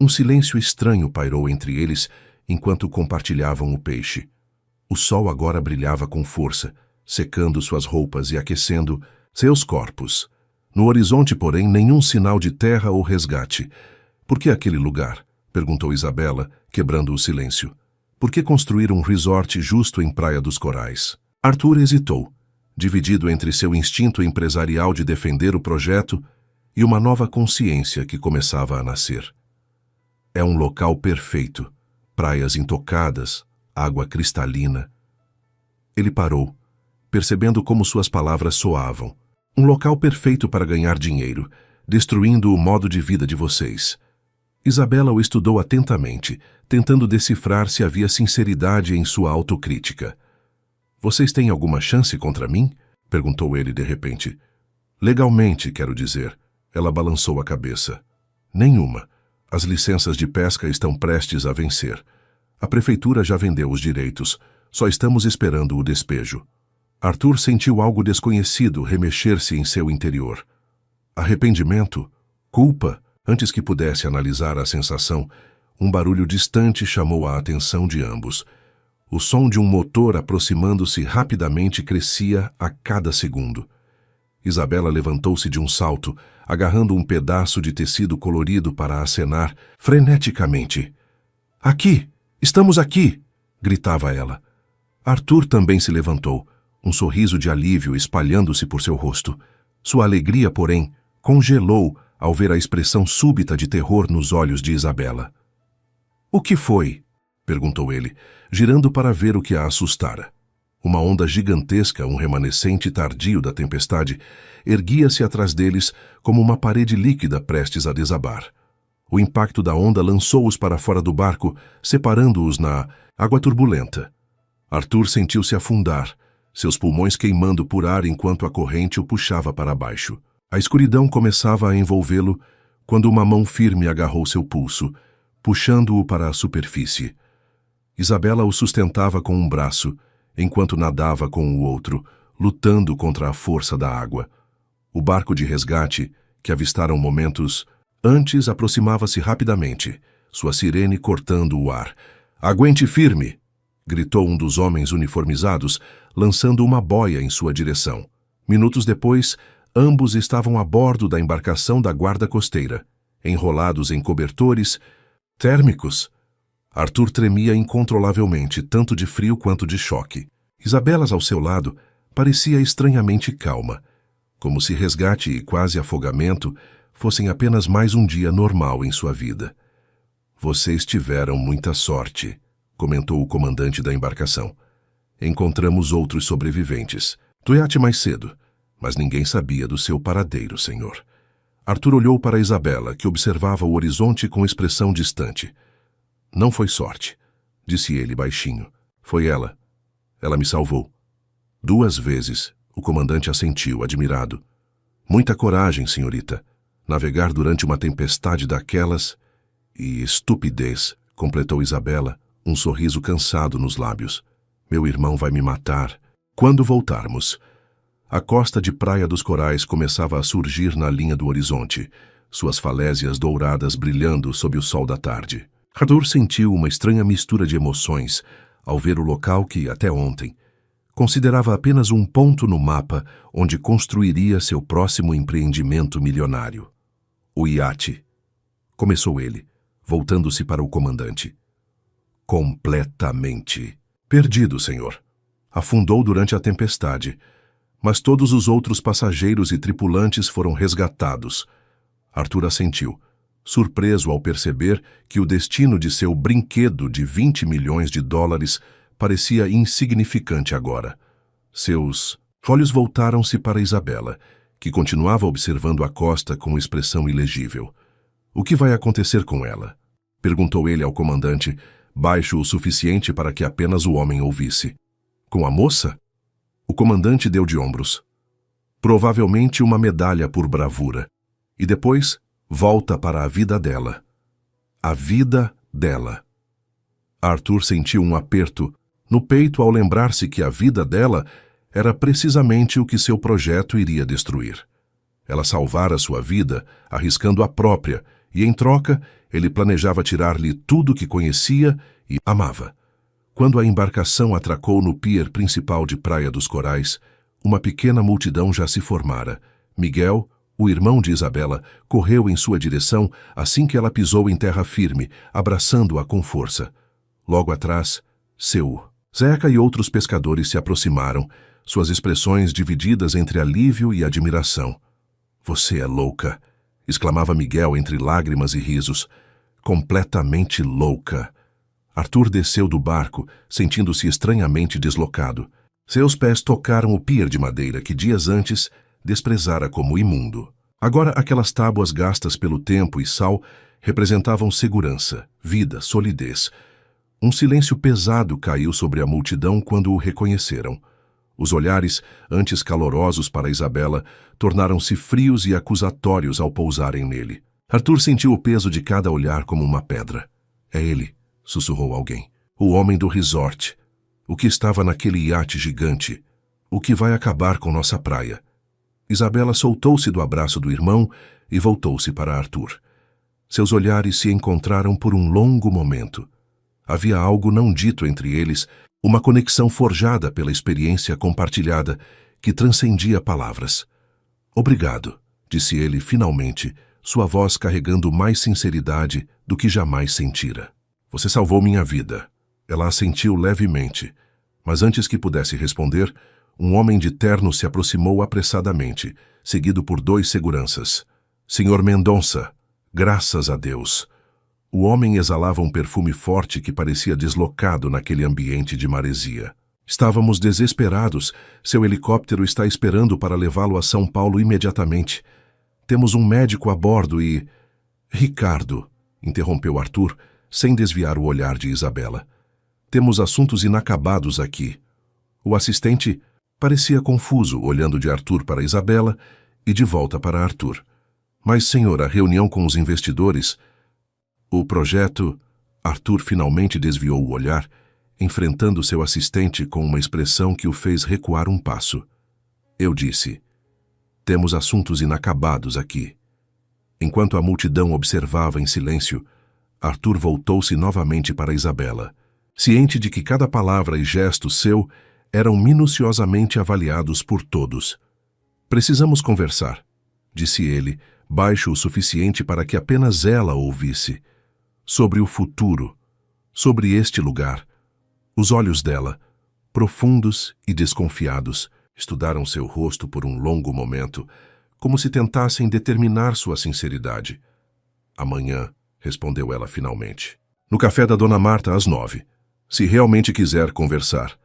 Um silêncio estranho pairou entre eles enquanto compartilhavam o peixe. O sol agora brilhava com força, secando suas roupas e aquecendo seus corpos. No horizonte, porém, nenhum sinal de terra ou resgate. Por que aquele lugar? Perguntou Isabela, quebrando o silêncio. Por que construir um resort justo em Praia dos Corais? Arthur hesitou, dividido entre seu instinto empresarial de defender o projeto e uma nova consciência que começava a nascer. É um local perfeito, praias intocadas, água cristalina. Ele parou, percebendo como suas palavras soavam. Um local perfeito para ganhar dinheiro, destruindo o modo de vida de vocês. Isabela o estudou atentamente, tentando decifrar se havia sinceridade em sua autocrítica. Vocês têm alguma chance contra mim? Perguntou ele de repente. Legalmente, quero dizer. Ela balançou a cabeça. Nenhuma. As licenças de pesca estão prestes a vencer. A prefeitura já vendeu os direitos. Só estamos esperando o despejo. Arthur sentiu algo desconhecido remexer-se em seu interior. Arrependimento? Culpa? Antes que pudesse analisar a sensação, um barulho distante chamou a atenção de ambos. O som de um motor aproximando-se rapidamente crescia a cada segundo. Isabela levantou-se de um salto, agarrando um pedaço de tecido colorido para acenar freneticamente. Aqui! Estamos aqui! Gritava ela. Arthur também se levantou, um sorriso de alívio espalhando-se por seu rosto. Sua alegria, porém, congelou ao ver a expressão súbita de terror nos olhos de Isabela. O que foi? Perguntou ele, girando para ver o que a assustara. Uma onda gigantesca, um remanescente tardio da tempestade, erguia-se atrás deles como uma parede líquida prestes a desabar. O impacto da onda lançou-os para fora do barco, separando-os na água turbulenta. Arthur sentiu-se afundar, seus pulmões queimando por ar enquanto a corrente o puxava para baixo. A escuridão começava a envolvê-lo quando uma mão firme agarrou seu pulso, puxando-o para a superfície. Isabela o sustentava com um braço, enquanto nadava com o outro, lutando contra a força da água. O barco de resgate, que avistaram momentos antes, aproximava-se rapidamente, sua sirene cortando o ar. «Aguente firme!» gritou um dos homens uniformizados, lançando uma boia em sua direção. Minutos depois, ambos estavam a bordo da embarcação da guarda costeira, enrolados em cobertores térmicos. Arthur tremia incontrolavelmente, tanto de frio quanto de choque. Isabela, ao seu lado, parecia estranhamente calma, como se resgate e quase afogamento fossem apenas mais um dia normal em sua vida. Vocês tiveram muita sorte, comentou o comandante da embarcação. Encontramos outros sobreviventes. Do iate mais cedo, mas ninguém sabia do seu paradeiro, senhor. Arthur olhou para Isabela, que observava o horizonte com expressão distante. Não foi sorte, disse ele baixinho. Foi ela. Ela me salvou. 2 vezes, o comandante assentiu, admirado. Muita coragem, senhorita. Navegar durante uma tempestade daquelas... E estupidez, completou Isabela, um sorriso cansado nos lábios. Meu irmão vai me matar. Quando voltarmos... A costa de Praia dos Corais começava a surgir na linha do horizonte, suas falésias douradas brilhando sob o sol da tarde. Arthur sentiu uma estranha mistura de emoções ao ver o local que, até ontem, considerava apenas um ponto no mapa onde construiria seu próximo empreendimento milionário. O iate. Começou ele, voltando-se para o comandante. Completamente perdido, senhor. Afundou durante a tempestade, mas todos os outros passageiros e tripulantes foram resgatados. Arthur assentiu, surpreso ao perceber que o destino de seu brinquedo de 20 milhões de dólares parecia insignificante agora. Seus olhos voltaram-se para Isabela, que continuava observando a costa com expressão ilegível. O que vai acontecer com ela? Perguntou ele ao comandante, baixo o suficiente para que apenas o homem ouvisse. Com a moça? O comandante deu de ombros. Provavelmente uma medalha por bravura. E depois, volta para a vida dela. A vida dela. Arthur sentiu um aperto no peito ao lembrar-se que a vida dela era precisamente o que seu projeto iria destruir. Ela salvara sua vida, arriscando a própria, e em troca, ele planejava tirar-lhe tudo que conhecia e amava. Quando a embarcação atracou no pier principal de Praia dos Corais, uma pequena multidão já se formara. Miguel, o irmão de Isabela, correu em sua direção assim que ela pisou em terra firme, abraçando-a com força. Logo atrás, Seu. Zeca e outros pescadores se aproximaram, suas expressões divididas entre alívio e admiração. Você é louca, exclamava Miguel entre lágrimas e risos. Completamente louca. Arthur desceu do barco, sentindo-se estranhamente deslocado. Seus pés tocaram o pier de madeira que dias antes desprezara como imundo. Agora aquelas tábuas gastas pelo tempo e sal representavam segurança, vida, solidez. Um silêncio pesado caiu sobre a multidão quando o reconheceram. Os olhares, antes calorosos para Isabela, tornaram-se frios e acusatórios ao pousarem nele. Arthur sentiu o peso de cada olhar como uma pedra. É ele, sussurrou alguém. O homem do resort. O que estava naquele iate gigante. O que vai acabar com nossa praia. Isabela soltou-se do abraço do irmão e voltou-se para Arthur. Seus olhares se encontraram por um longo momento. Havia algo não dito entre eles, uma conexão forjada pela experiência compartilhada que transcendia palavras. Obrigado, disse ele finalmente, sua voz carregando mais sinceridade do que jamais sentira. Você salvou minha vida. Ela assentiu levemente, mas antes que pudesse responder, um homem de terno se aproximou apressadamente, seguido por 2 seguranças. Senhor Mendonça, graças a Deus. O homem exalava um perfume forte que parecia deslocado naquele ambiente de maresia. Estávamos desesperados. Seu helicóptero está esperando para levá-lo a São Paulo imediatamente. Temos um médico a bordo e... Ricardo, interrompeu Arthur, sem desviar o olhar de Isabela. Temos assuntos inacabados aqui. O assistente parecia confuso, olhando de Arthur para Isabela e de volta para Arthur. Mas, senhor, a reunião com os investidores... O projeto... Arthur finalmente desviou o olhar, enfrentando seu assistente com uma expressão que o fez recuar um passo. Eu disse, temos assuntos inacabados aqui. Enquanto a multidão observava em silêncio, Arthur voltou-se novamente para Isabela, ciente de que cada palavra e gesto seu eram minuciosamente avaliados por todos. Precisamos conversar, disse ele, baixo o suficiente para que apenas ela ouvisse. Sobre o futuro, sobre este lugar. Os olhos dela, profundos e desconfiados, estudaram seu rosto por um longo momento, como se tentassem determinar sua sinceridade. Amanhã, respondeu ela finalmente. No café da Dona Marta às 9, se realmente quiser conversar.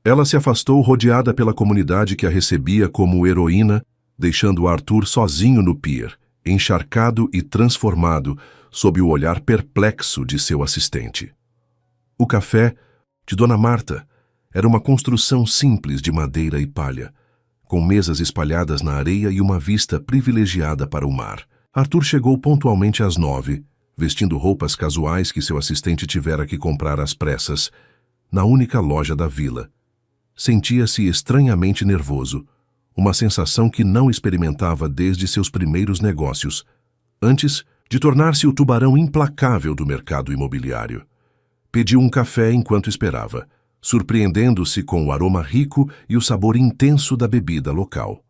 Ela se afastou rodeada pela comunidade que a recebia como heroína, deixando Arthur sozinho no pier, encharcado e transformado sob o olhar perplexo de seu assistente. O café de Dona Marta era uma construção simples de madeira e palha, com mesas espalhadas na areia e uma vista privilegiada para o mar. Arthur chegou pontualmente às 9, vestindo roupas casuais que seu assistente tivera que comprar às pressas, na única loja da vila. Sentia-se estranhamente nervoso, uma sensação que não experimentava desde seus primeiros negócios, antes de tornar-se o tubarão implacável do mercado imobiliário. Pediu um café enquanto esperava, surpreendendo-se com o aroma rico e o sabor intenso da bebida local.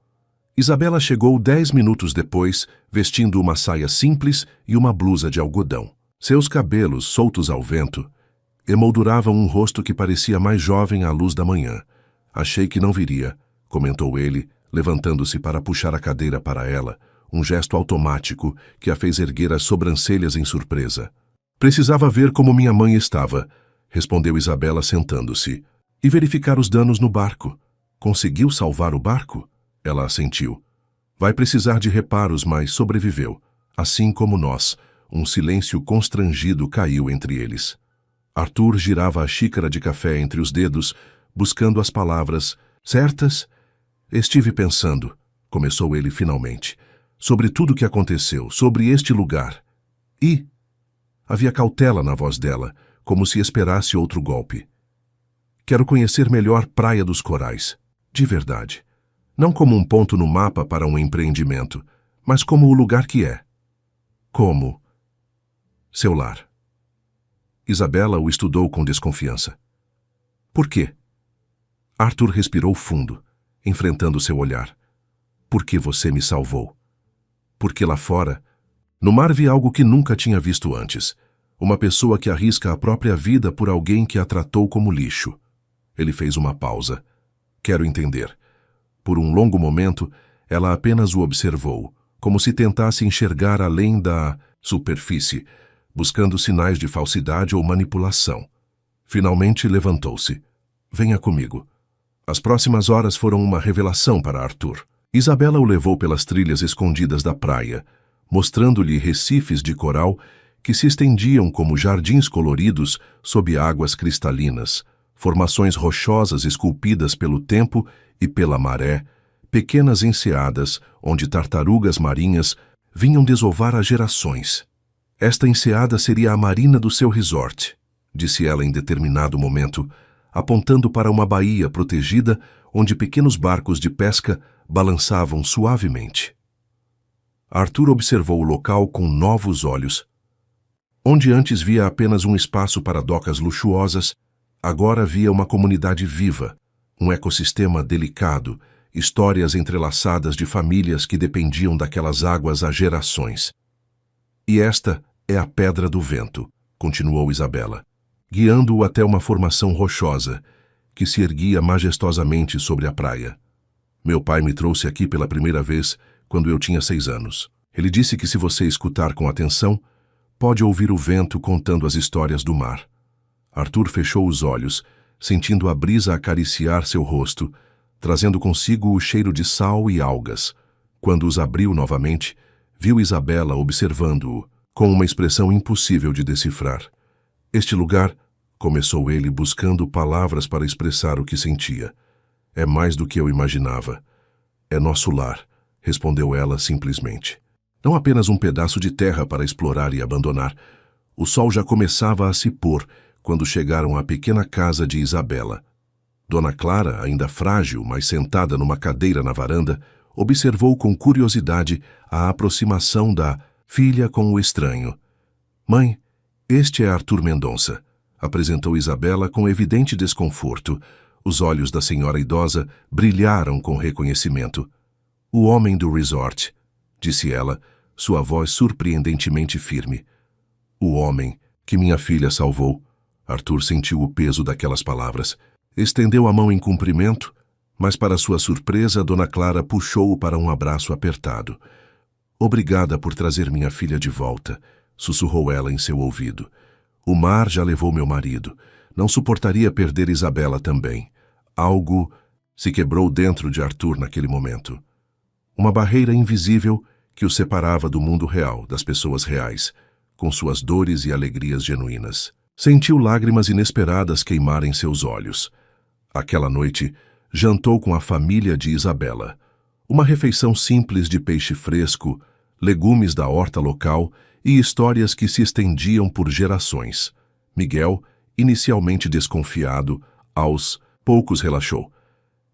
Isabela chegou 10 minutos depois, vestindo uma saia simples e uma blusa de algodão. Seus cabelos, soltos ao vento, emolduravam um rosto que parecia mais jovem à luz da manhã. Achei que não viria, comentou ele, levantando-se para puxar a cadeira para ela, um gesto automático que a fez erguer as sobrancelhas em surpresa. Precisava ver como minha mãe estava, respondeu Isabela sentando-se, e verificar os danos no barco. Conseguiu salvar o barco? Ela assentiu. Vai precisar de reparos, mas sobreviveu. Assim como nós, um silêncio constrangido caiu entre eles. Arthur girava a xícara de café entre os dedos, buscando as palavras certas. Estive pensando, começou ele finalmente, sobre tudo o que aconteceu, sobre este lugar. E... havia cautela na voz dela, como se esperasse outro golpe. Quero conhecer melhor Praia dos Corais, de verdade. Não como um ponto no mapa para um empreendimento, mas como o lugar que é. Como? Seu lar. Isabela o estudou com desconfiança. Por quê? Arthur respirou fundo, enfrentando seu olhar. Porque você me salvou. Porque lá fora, no mar vi algo que nunca tinha visto antes. Uma pessoa que arrisca a própria vida por alguém que a tratou como lixo. Ele fez uma pausa. Quero entender. Por um longo momento, ela apenas o observou, como se tentasse enxergar além da superfície, buscando sinais de falsidade ou manipulação. Finalmente levantou-se. Venha comigo. As próximas horas foram uma revelação para Arthur. Isabela o levou pelas trilhas escondidas da praia, mostrando-lhe recifes de coral que se estendiam como jardins coloridos sob águas cristalinas, formações rochosas esculpidas pelo tempo e pela maré, pequenas enseadas onde tartarugas marinhas vinham desovar há gerações. Esta enseada seria a marina do seu resort, disse ela em determinado momento, apontando para uma baía protegida onde pequenos barcos de pesca balançavam suavemente. Arthur observou o local com novos olhos. Onde antes via apenas um espaço para docas luxuosas, agora via uma comunidade viva, um ecossistema delicado, histórias entrelaçadas de famílias que dependiam daquelas águas há gerações. E esta é a Pedra do Vento, continuou Isabela, guiando-o até uma formação rochosa, que se erguia majestosamente sobre a praia. Meu pai me trouxe aqui pela primeira vez quando eu tinha 6 anos. Ele disse que se você escutar com atenção, pode ouvir o vento contando as histórias do mar. Arthur fechou os olhos, sentindo a brisa acariciar seu rosto, trazendo consigo o cheiro de sal e algas. Quando os abriu novamente, viu Isabela observando-o, com uma expressão impossível de decifrar. Este lugar, começou ele buscando palavras para expressar o que sentia. É mais do que eu imaginava. É nosso lar, respondeu ela simplesmente. Não apenas um pedaço de terra para explorar e abandonar. O sol já começava a se pôr quando chegaram à pequena casa de Isabela. Dona Clara, ainda frágil, mas sentada numa cadeira na varanda, observou com curiosidade a aproximação da filha com o estranho. Mãe, este é Arthur Mendonça, apresentou Isabela com evidente desconforto. Os olhos da senhora idosa brilharam com reconhecimento. O homem do resort, disse ela, sua voz surpreendentemente firme. O homem que minha filha salvou. Arthur sentiu o peso daquelas palavras. Estendeu a mão em cumprimento, mas para sua surpresa, Dona Clara puxou-o para um abraço apertado. Obrigada por trazer minha filha de volta, sussurrou ela em seu ouvido. O mar já levou meu marido. Não suportaria perder Isabela também. Algo se quebrou dentro de Arthur naquele momento. Uma barreira invisível que o separava do mundo real, das pessoas reais, com suas dores e alegrias genuínas. Sentiu lágrimas inesperadas queimarem seus olhos. Aquela noite, jantou com a família de Isabela. Uma refeição simples de peixe fresco, legumes da horta local e histórias que se estendiam por gerações. Miguel, inicialmente desconfiado, aos poucos relaxou,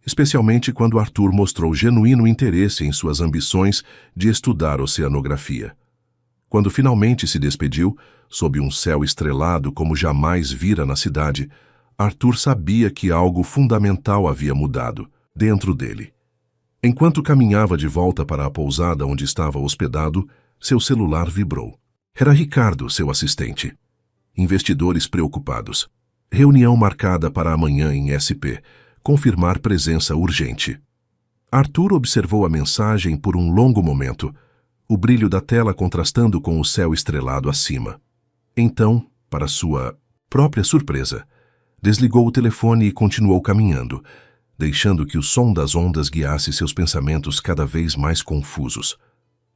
especialmente quando Arthur mostrou genuíno interesse em suas ambições de estudar oceanografia. Quando finalmente se despediu, sob um céu estrelado como jamais vira na cidade, Arthur sabia que algo fundamental havia mudado dentro dele. Enquanto caminhava de volta para a pousada onde estava hospedado, seu celular vibrou. Era Ricardo, seu assistente. Investidores preocupados. Reunião marcada para amanhã em SP. Confirmar presença urgente. Arthur observou a mensagem por um longo momento, o brilho da tela contrastando com o céu estrelado acima. Então, para sua própria surpresa, desligou o telefone e continuou caminhando, deixando que o som das ondas guiasse seus pensamentos cada vez mais confusos.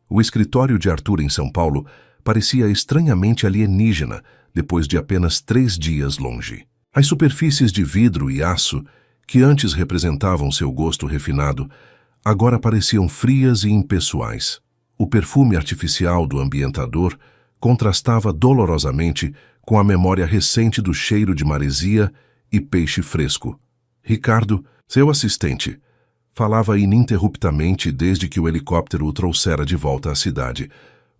O escritório de Arthur em São Paulo parecia estranhamente alienígena depois de apenas 3 dias longe. As superfícies de vidro e aço, que antes representavam seu gosto refinado, agora pareciam frias e impessoais. O perfume artificial do ambientador contrastava dolorosamente com a memória recente do cheiro de maresia e peixe fresco. Ricardo, seu assistente, falava ininterruptamente desde que o helicóptero o trouxera de volta à cidade.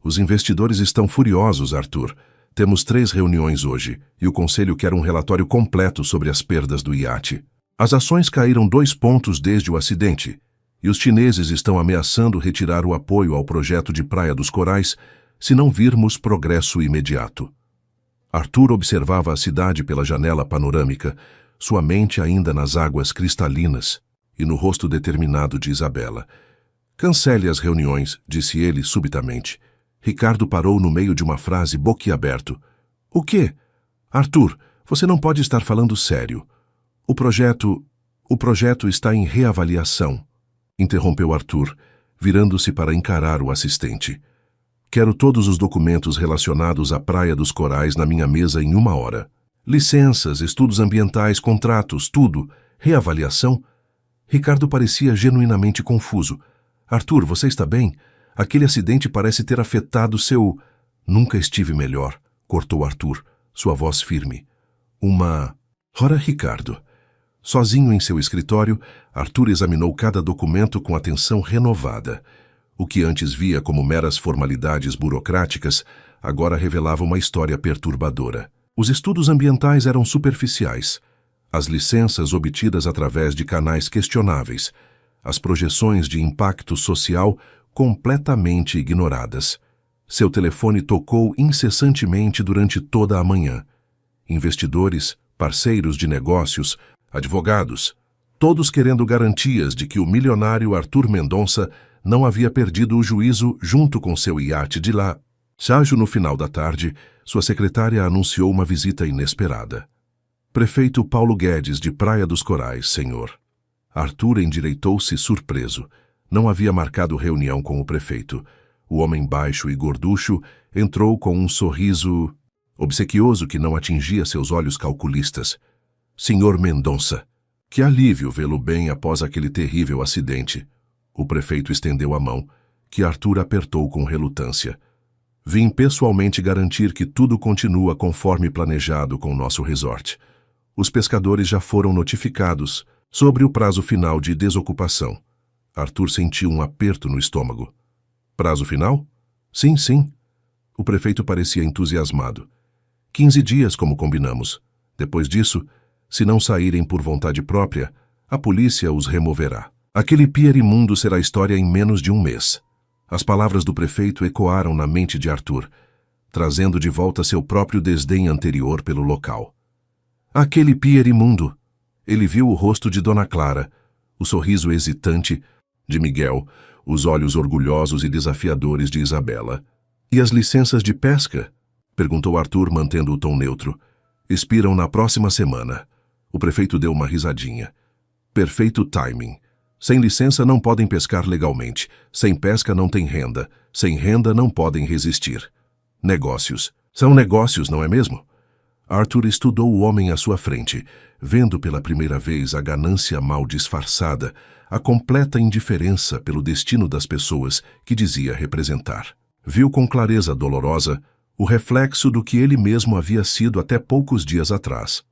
Os investidores estão furiosos, Arthur. Temos 3 reuniões hoje, e o conselho quer um relatório completo sobre as perdas do iate. As ações caíram 2 pontos desde o acidente, e os chineses estão ameaçando retirar o apoio ao projeto de Praia dos Corais se não virmos progresso imediato. Arthur observava a cidade pela janela panorâmica, sua mente ainda nas águas cristalinas e no rosto determinado de Isabela. Cancele as reuniões, disse ele subitamente. Ricardo parou no meio de uma frase boquiaberto. O quê? Arthur, você não pode estar falando sério. O projeto está em reavaliação, interrompeu Arthur, virando-se para encarar o assistente. Quero todos os documentos relacionados à Praia dos Corais na minha mesa em 1 hora. Licenças, estudos ambientais, contratos, tudo. Reavaliação? Ricardo parecia genuinamente confuso. Arthur, você está bem? Aquele acidente parece ter afetado seu... Nunca estive melhor, cortou Arthur, sua voz firme. Ora, Ricardo. Sozinho em seu escritório, Arthur examinou cada documento com atenção renovada. O que antes via como meras formalidades burocráticas, agora revelava uma história perturbadora. Os estudos ambientais eram superficiais. As licenças obtidas através de canais questionáveis. As projeções de impacto social completamente ignoradas. Seu telefone tocou incessantemente durante toda a manhã. Investidores, parceiros de negócios, advogados, todos querendo garantias de que o milionário Arthur Mendonça não havia perdido o juízo junto com seu iate de lá. Ságio, no final da tarde, sua secretária anunciou uma visita inesperada. Prefeito Paulo Guedes, de Praia dos Corais, senhor. Arthur endireitou-se surpreso. Não havia marcado reunião com o prefeito. O homem baixo e gorducho entrou com um sorriso obsequioso que não atingia seus olhos calculistas. Senhor Mendonça, que alívio vê-lo bem após aquele terrível acidente. O prefeito estendeu a mão, que Arthur apertou com relutância. Vim pessoalmente garantir que tudo continua conforme planejado com nosso resort. Os pescadores já foram notificados sobre o prazo final de desocupação. Arthur sentiu um aperto no estômago. Prazo final? Sim, sim. O prefeito parecia entusiasmado. 15 dias, como combinamos. Depois disso, se não saírem por vontade própria, a polícia os removerá. Aquele pier imundo será história em menos de 1 mês. As palavras do prefeito ecoaram na mente de Arthur, trazendo de volta seu próprio desdém anterior pelo local. Aquele pier imundo! Ele viu o rosto de Dona Clara, o sorriso hesitante de Miguel, os olhos orgulhosos e desafiadores de Isabela. E as licenças de pesca? Perguntou Arthur, mantendo o tom neutro. Expiram na próxima semana. O prefeito deu uma risadinha. Perfeito timing. Sem licença não podem pescar legalmente. Sem pesca não tem renda. Sem renda não podem resistir. Negócios. São negócios, não é mesmo? Arthur estudou o homem à sua frente, vendo pela primeira vez a ganância mal disfarçada, a completa indiferença pelo destino das pessoas que dizia representar. Viu com clareza dolorosa o reflexo do que ele mesmo havia sido até poucos dias atrás.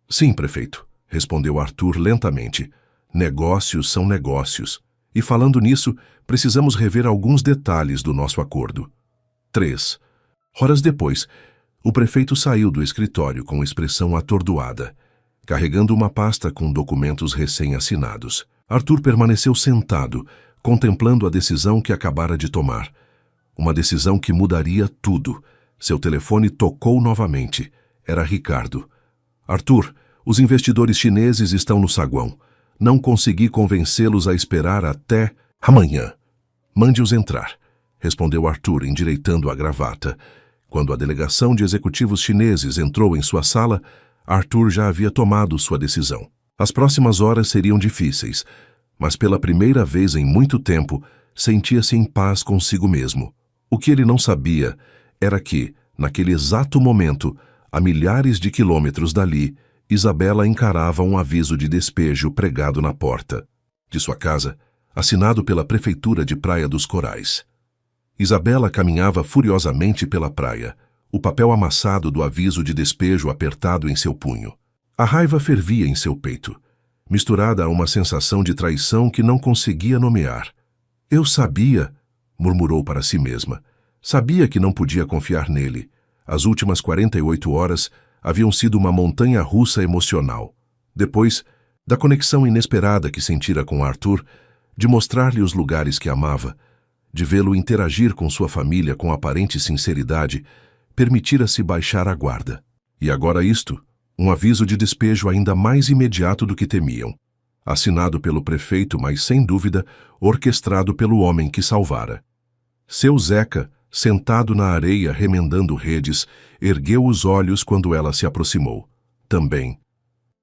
Sim, prefeito, respondeu Arthur lentamente. Negócios são negócios. E falando nisso, precisamos rever alguns detalhes do nosso acordo. 3. Horas depois, o prefeito saiu do escritório com expressão atordoada, carregando uma pasta com documentos recém-assinados. Arthur permaneceu sentado, contemplando a decisão que acabara de tomar. Uma decisão que mudaria tudo. Seu telefone tocou novamente. Era Ricardo. Arthur, os investidores chineses estão no saguão. Não consegui convencê-los a esperar até amanhã. Mande-os entrar, respondeu Arthur, endireitando a gravata. Quando a delegação de executivos chineses entrou em sua sala, Arthur já havia tomado sua decisão. As próximas horas seriam difíceis, mas pela primeira vez em muito tempo, sentia-se em paz consigo mesmo. O que ele não sabia era que, naquele exato momento, a milhares de quilômetros dali, Isabela encarava um aviso de despejo pregado na porta de sua casa, assinado pela Prefeitura de Praia dos Corais. Isabela caminhava furiosamente pela praia, o papel amassado do aviso de despejo apertado em seu punho. A raiva fervia em seu peito, misturada a uma sensação de traição que não conseguia nomear. Eu sabia, murmurou para si mesma. Sabia que não podia confiar nele. As últimas 48 horas haviam sido uma montanha-russa emocional. Depois, da conexão inesperada que sentira com Arthur, de mostrar-lhe os lugares que amava, de vê-lo interagir com sua família com aparente sinceridade, permitira-se baixar a guarda. E agora isto, um aviso de despejo ainda mais imediato do que temiam. Assinado pelo prefeito, mas sem dúvida, orquestrado pelo homem que salvara. Seu Zeca, sentado na areia remendando redes, ergueu os olhos quando ela se aproximou. Também.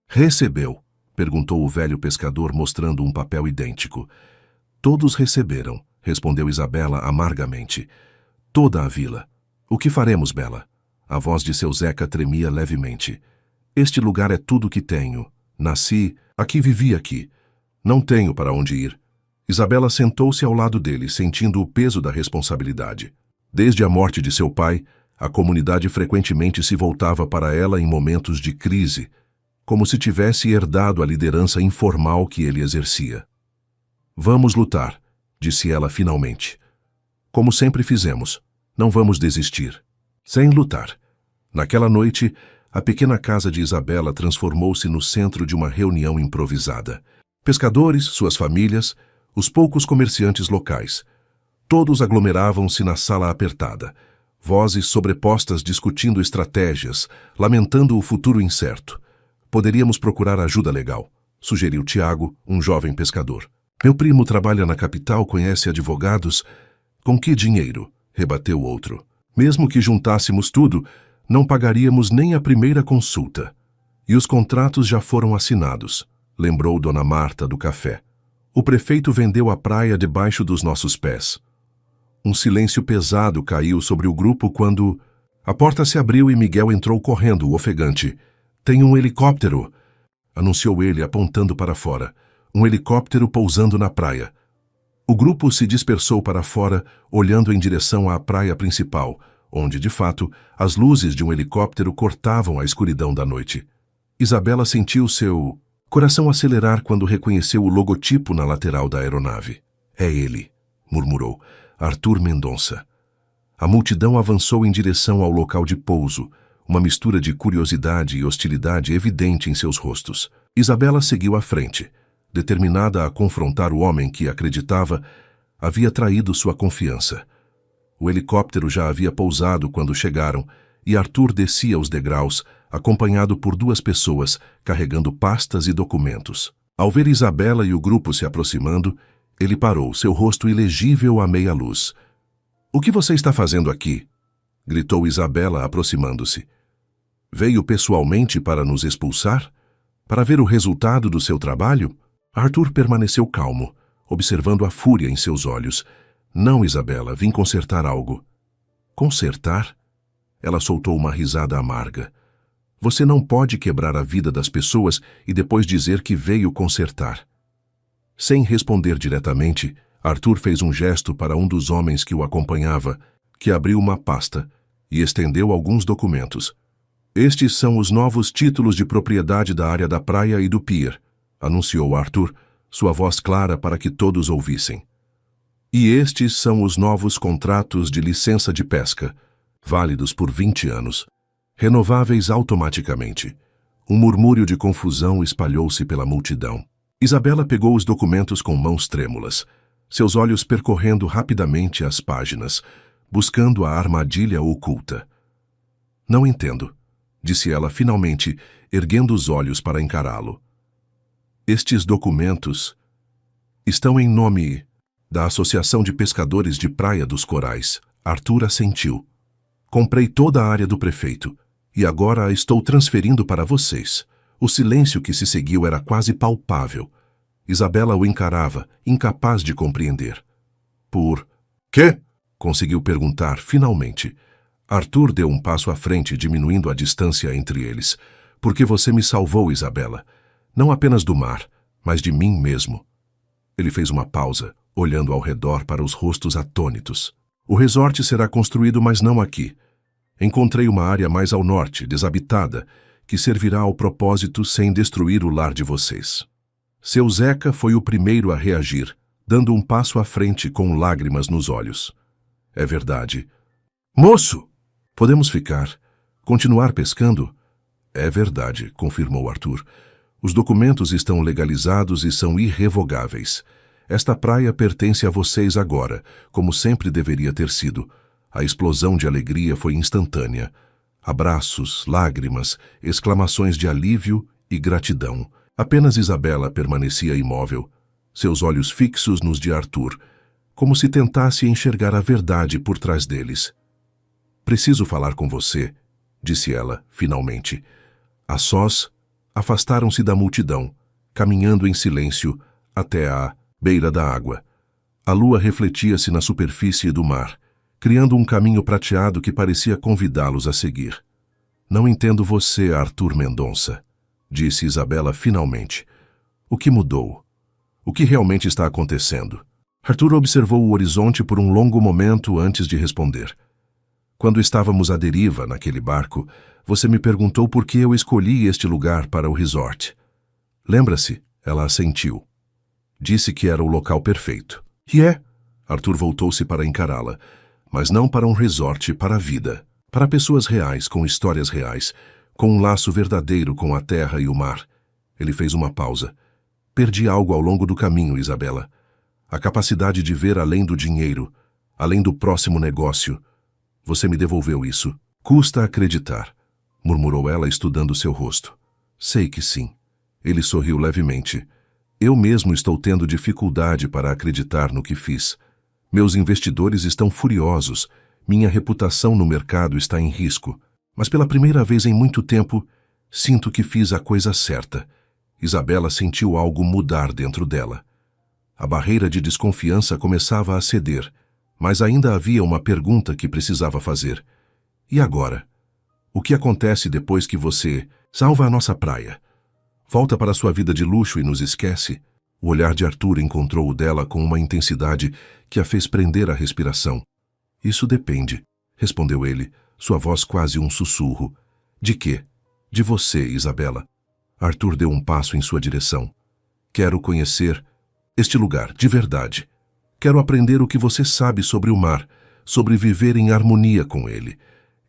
Recebeu? Perguntou o velho pescador, mostrando um papel idêntico. Todos receberam, respondeu Isabela amargamente. Toda a vila. O que faremos, Bela? A voz de seu Zeca tremia levemente. Este lugar é tudo que tenho. Nasci, aqui vivi aqui. Não tenho para onde ir. Isabela sentou-se ao lado dele, sentindo o peso da responsabilidade. Desde a morte de seu pai, a comunidade frequentemente se voltava para ela em momentos de crise, como se tivesse herdado a liderança informal que ele exercia. Vamos lutar, disse ela finalmente. Como sempre fizemos, não vamos desistir. Sem lutar. Naquela noite, a pequena casa de Isabela transformou-se no centro de uma reunião improvisada. Pescadores, suas famílias, os poucos comerciantes locais. Todos aglomeravam-se na sala apertada, vozes sobrepostas discutindo estratégias, lamentando o futuro incerto. Poderíamos procurar ajuda legal, sugeriu Tiago, um jovem pescador. Meu primo trabalha na capital, conhece advogados. Com que dinheiro? Rebateu o outro. Mesmo que juntássemos tudo, não pagaríamos nem a primeira consulta. E os contratos já foram assinados, lembrou Dona Marta do café. O prefeito vendeu a praia debaixo dos nossos pés. Um silêncio pesado caiu sobre o grupo quando a porta se abriu e Miguel entrou correndo, ofegante. Tem um helicóptero, anunciou ele apontando para fora. Um helicóptero pousando na praia. O grupo se dispersou para fora, olhando em direção à praia principal, onde, de fato, as luzes de um helicóptero cortavam a escuridão da noite. Isabela sentiu seu coração acelerar quando reconheceu o logotipo na lateral da aeronave. É ele, murmurou, Arthur Mendonça. A multidão avançou em direção ao local de pouso, uma mistura de curiosidade e hostilidade evidente em seus rostos. Isabela seguiu à frente, determinada a confrontar o homem que, acreditava, havia traído sua confiança. O helicóptero já havia pousado quando chegaram, e Arthur descia os degraus, acompanhado por duas pessoas, carregando pastas e documentos. Ao ver Isabela e o grupo se aproximando, ele parou, seu rosto ilegível à meia luz. — O que você está fazendo aqui? Gritou Isabela, aproximando-se. Veio pessoalmente para nos expulsar? Para ver o resultado do seu trabalho? Arthur permaneceu calmo, observando a fúria em seus olhos. Não, Isabela, vim consertar algo. Consertar? Ela soltou uma risada amarga. Você não pode quebrar a vida das pessoas e depois dizer que veio consertar. Sem responder diretamente, Arthur fez um gesto para um dos homens que o acompanhava, que abriu uma pasta e estendeu alguns documentos. Estes são os novos títulos de propriedade da área da praia e do pier, anunciou Arthur, sua voz clara para que todos ouvissem. E estes são os novos contratos de licença de pesca, válidos por 20 anos, renováveis automaticamente. Um murmúrio de confusão espalhou-se pela multidão. Isabela pegou os documentos com mãos trêmulas, seus olhos percorrendo rapidamente as páginas, buscando a armadilha oculta. Não entendo, disse ela finalmente, erguendo os olhos para encará-lo. Estes documentos estão em nome da Associação de Pescadores de Praia dos Corais. Arthur assentiu. Comprei toda a área do prefeito e agora a estou transferindo para vocês. O silêncio que se seguiu era quase palpável. Isabela o encarava, incapaz de compreender. Por quê? Conseguiu perguntar finalmente. Arthur deu um passo à frente, diminuindo a distância entre eles. Porque você me salvou, Isabela. Não apenas do mar, mas de mim mesmo. Ele fez uma pausa, olhando ao redor para os rostos atônitos. O resort será construído, mas não aqui. Encontrei uma área mais ao norte, desabitada, que servirá ao propósito sem destruir o lar de vocês. Seu Zeca foi o primeiro a reagir, dando um passo à frente com lágrimas nos olhos. É verdade. Moço! Podemos ficar. Continuar pescando? É verdade, confirmou Arthur. Os documentos estão legalizados e são irrevogáveis. Esta praia pertence a vocês agora, como sempre deveria ter sido. A explosão de alegria foi instantânea. Abraços, lágrimas, exclamações de alívio e gratidão. Apenas Isabela permanecia imóvel, seus olhos fixos nos de Arthur, como se tentasse enxergar a verdade por trás deles. "Preciso falar com você", disse ela, finalmente. A sós, afastaram-se da multidão, caminhando em silêncio até a beira da água. A lua refletia-se na superfície do mar, criando um caminho prateado que parecia convidá-los a seguir. "Não entendo você, Arthur Mendonça", disse Isabela finalmente. "O que mudou? O que realmente está acontecendo?" Arthur observou o horizonte por um longo momento antes de responder. "Quando estávamos à deriva naquele barco, você me perguntou por que eu escolhi este lugar para o resort. Lembra-se?" Ela assentiu. "Disse que era o local perfeito." "E é?" Arthur voltou-se para encará-la. "Mas não para um resort, para a vida. Para pessoas reais, com histórias reais, com um laço verdadeiro com a terra e o mar." Ele fez uma pausa. "Perdi algo ao longo do caminho, Isabela. A capacidade de ver além do dinheiro, além do próximo negócio. Você me devolveu isso." "Custa acreditar", murmurou ela, estudando seu rosto. "Sei que sim." Ele sorriu levemente. "Eu mesmo estou tendo dificuldade para acreditar no que fiz. Meus investidores estão furiosos. Minha reputação no mercado está em risco. Mas pela primeira vez em muito tempo, sinto que fiz a coisa certa." Isabela sentiu algo mudar dentro dela. A barreira de desconfiança começava a ceder, mas ainda havia uma pergunta que precisava fazer. "E agora? O que acontece depois que você salva a nossa praia? Volta para sua vida de luxo e nos esquece?" O olhar de Arthur encontrou o dela com uma intensidade que a fez prender a respiração. "Isso depende", respondeu ele, sua voz quase um sussurro. "De quê?" "De você, Isabela." Arthur deu um passo em sua direção. "Quero conhecer este lugar, de verdade. Quero aprender o que você sabe sobre o mar, sobre viver em harmonia com ele.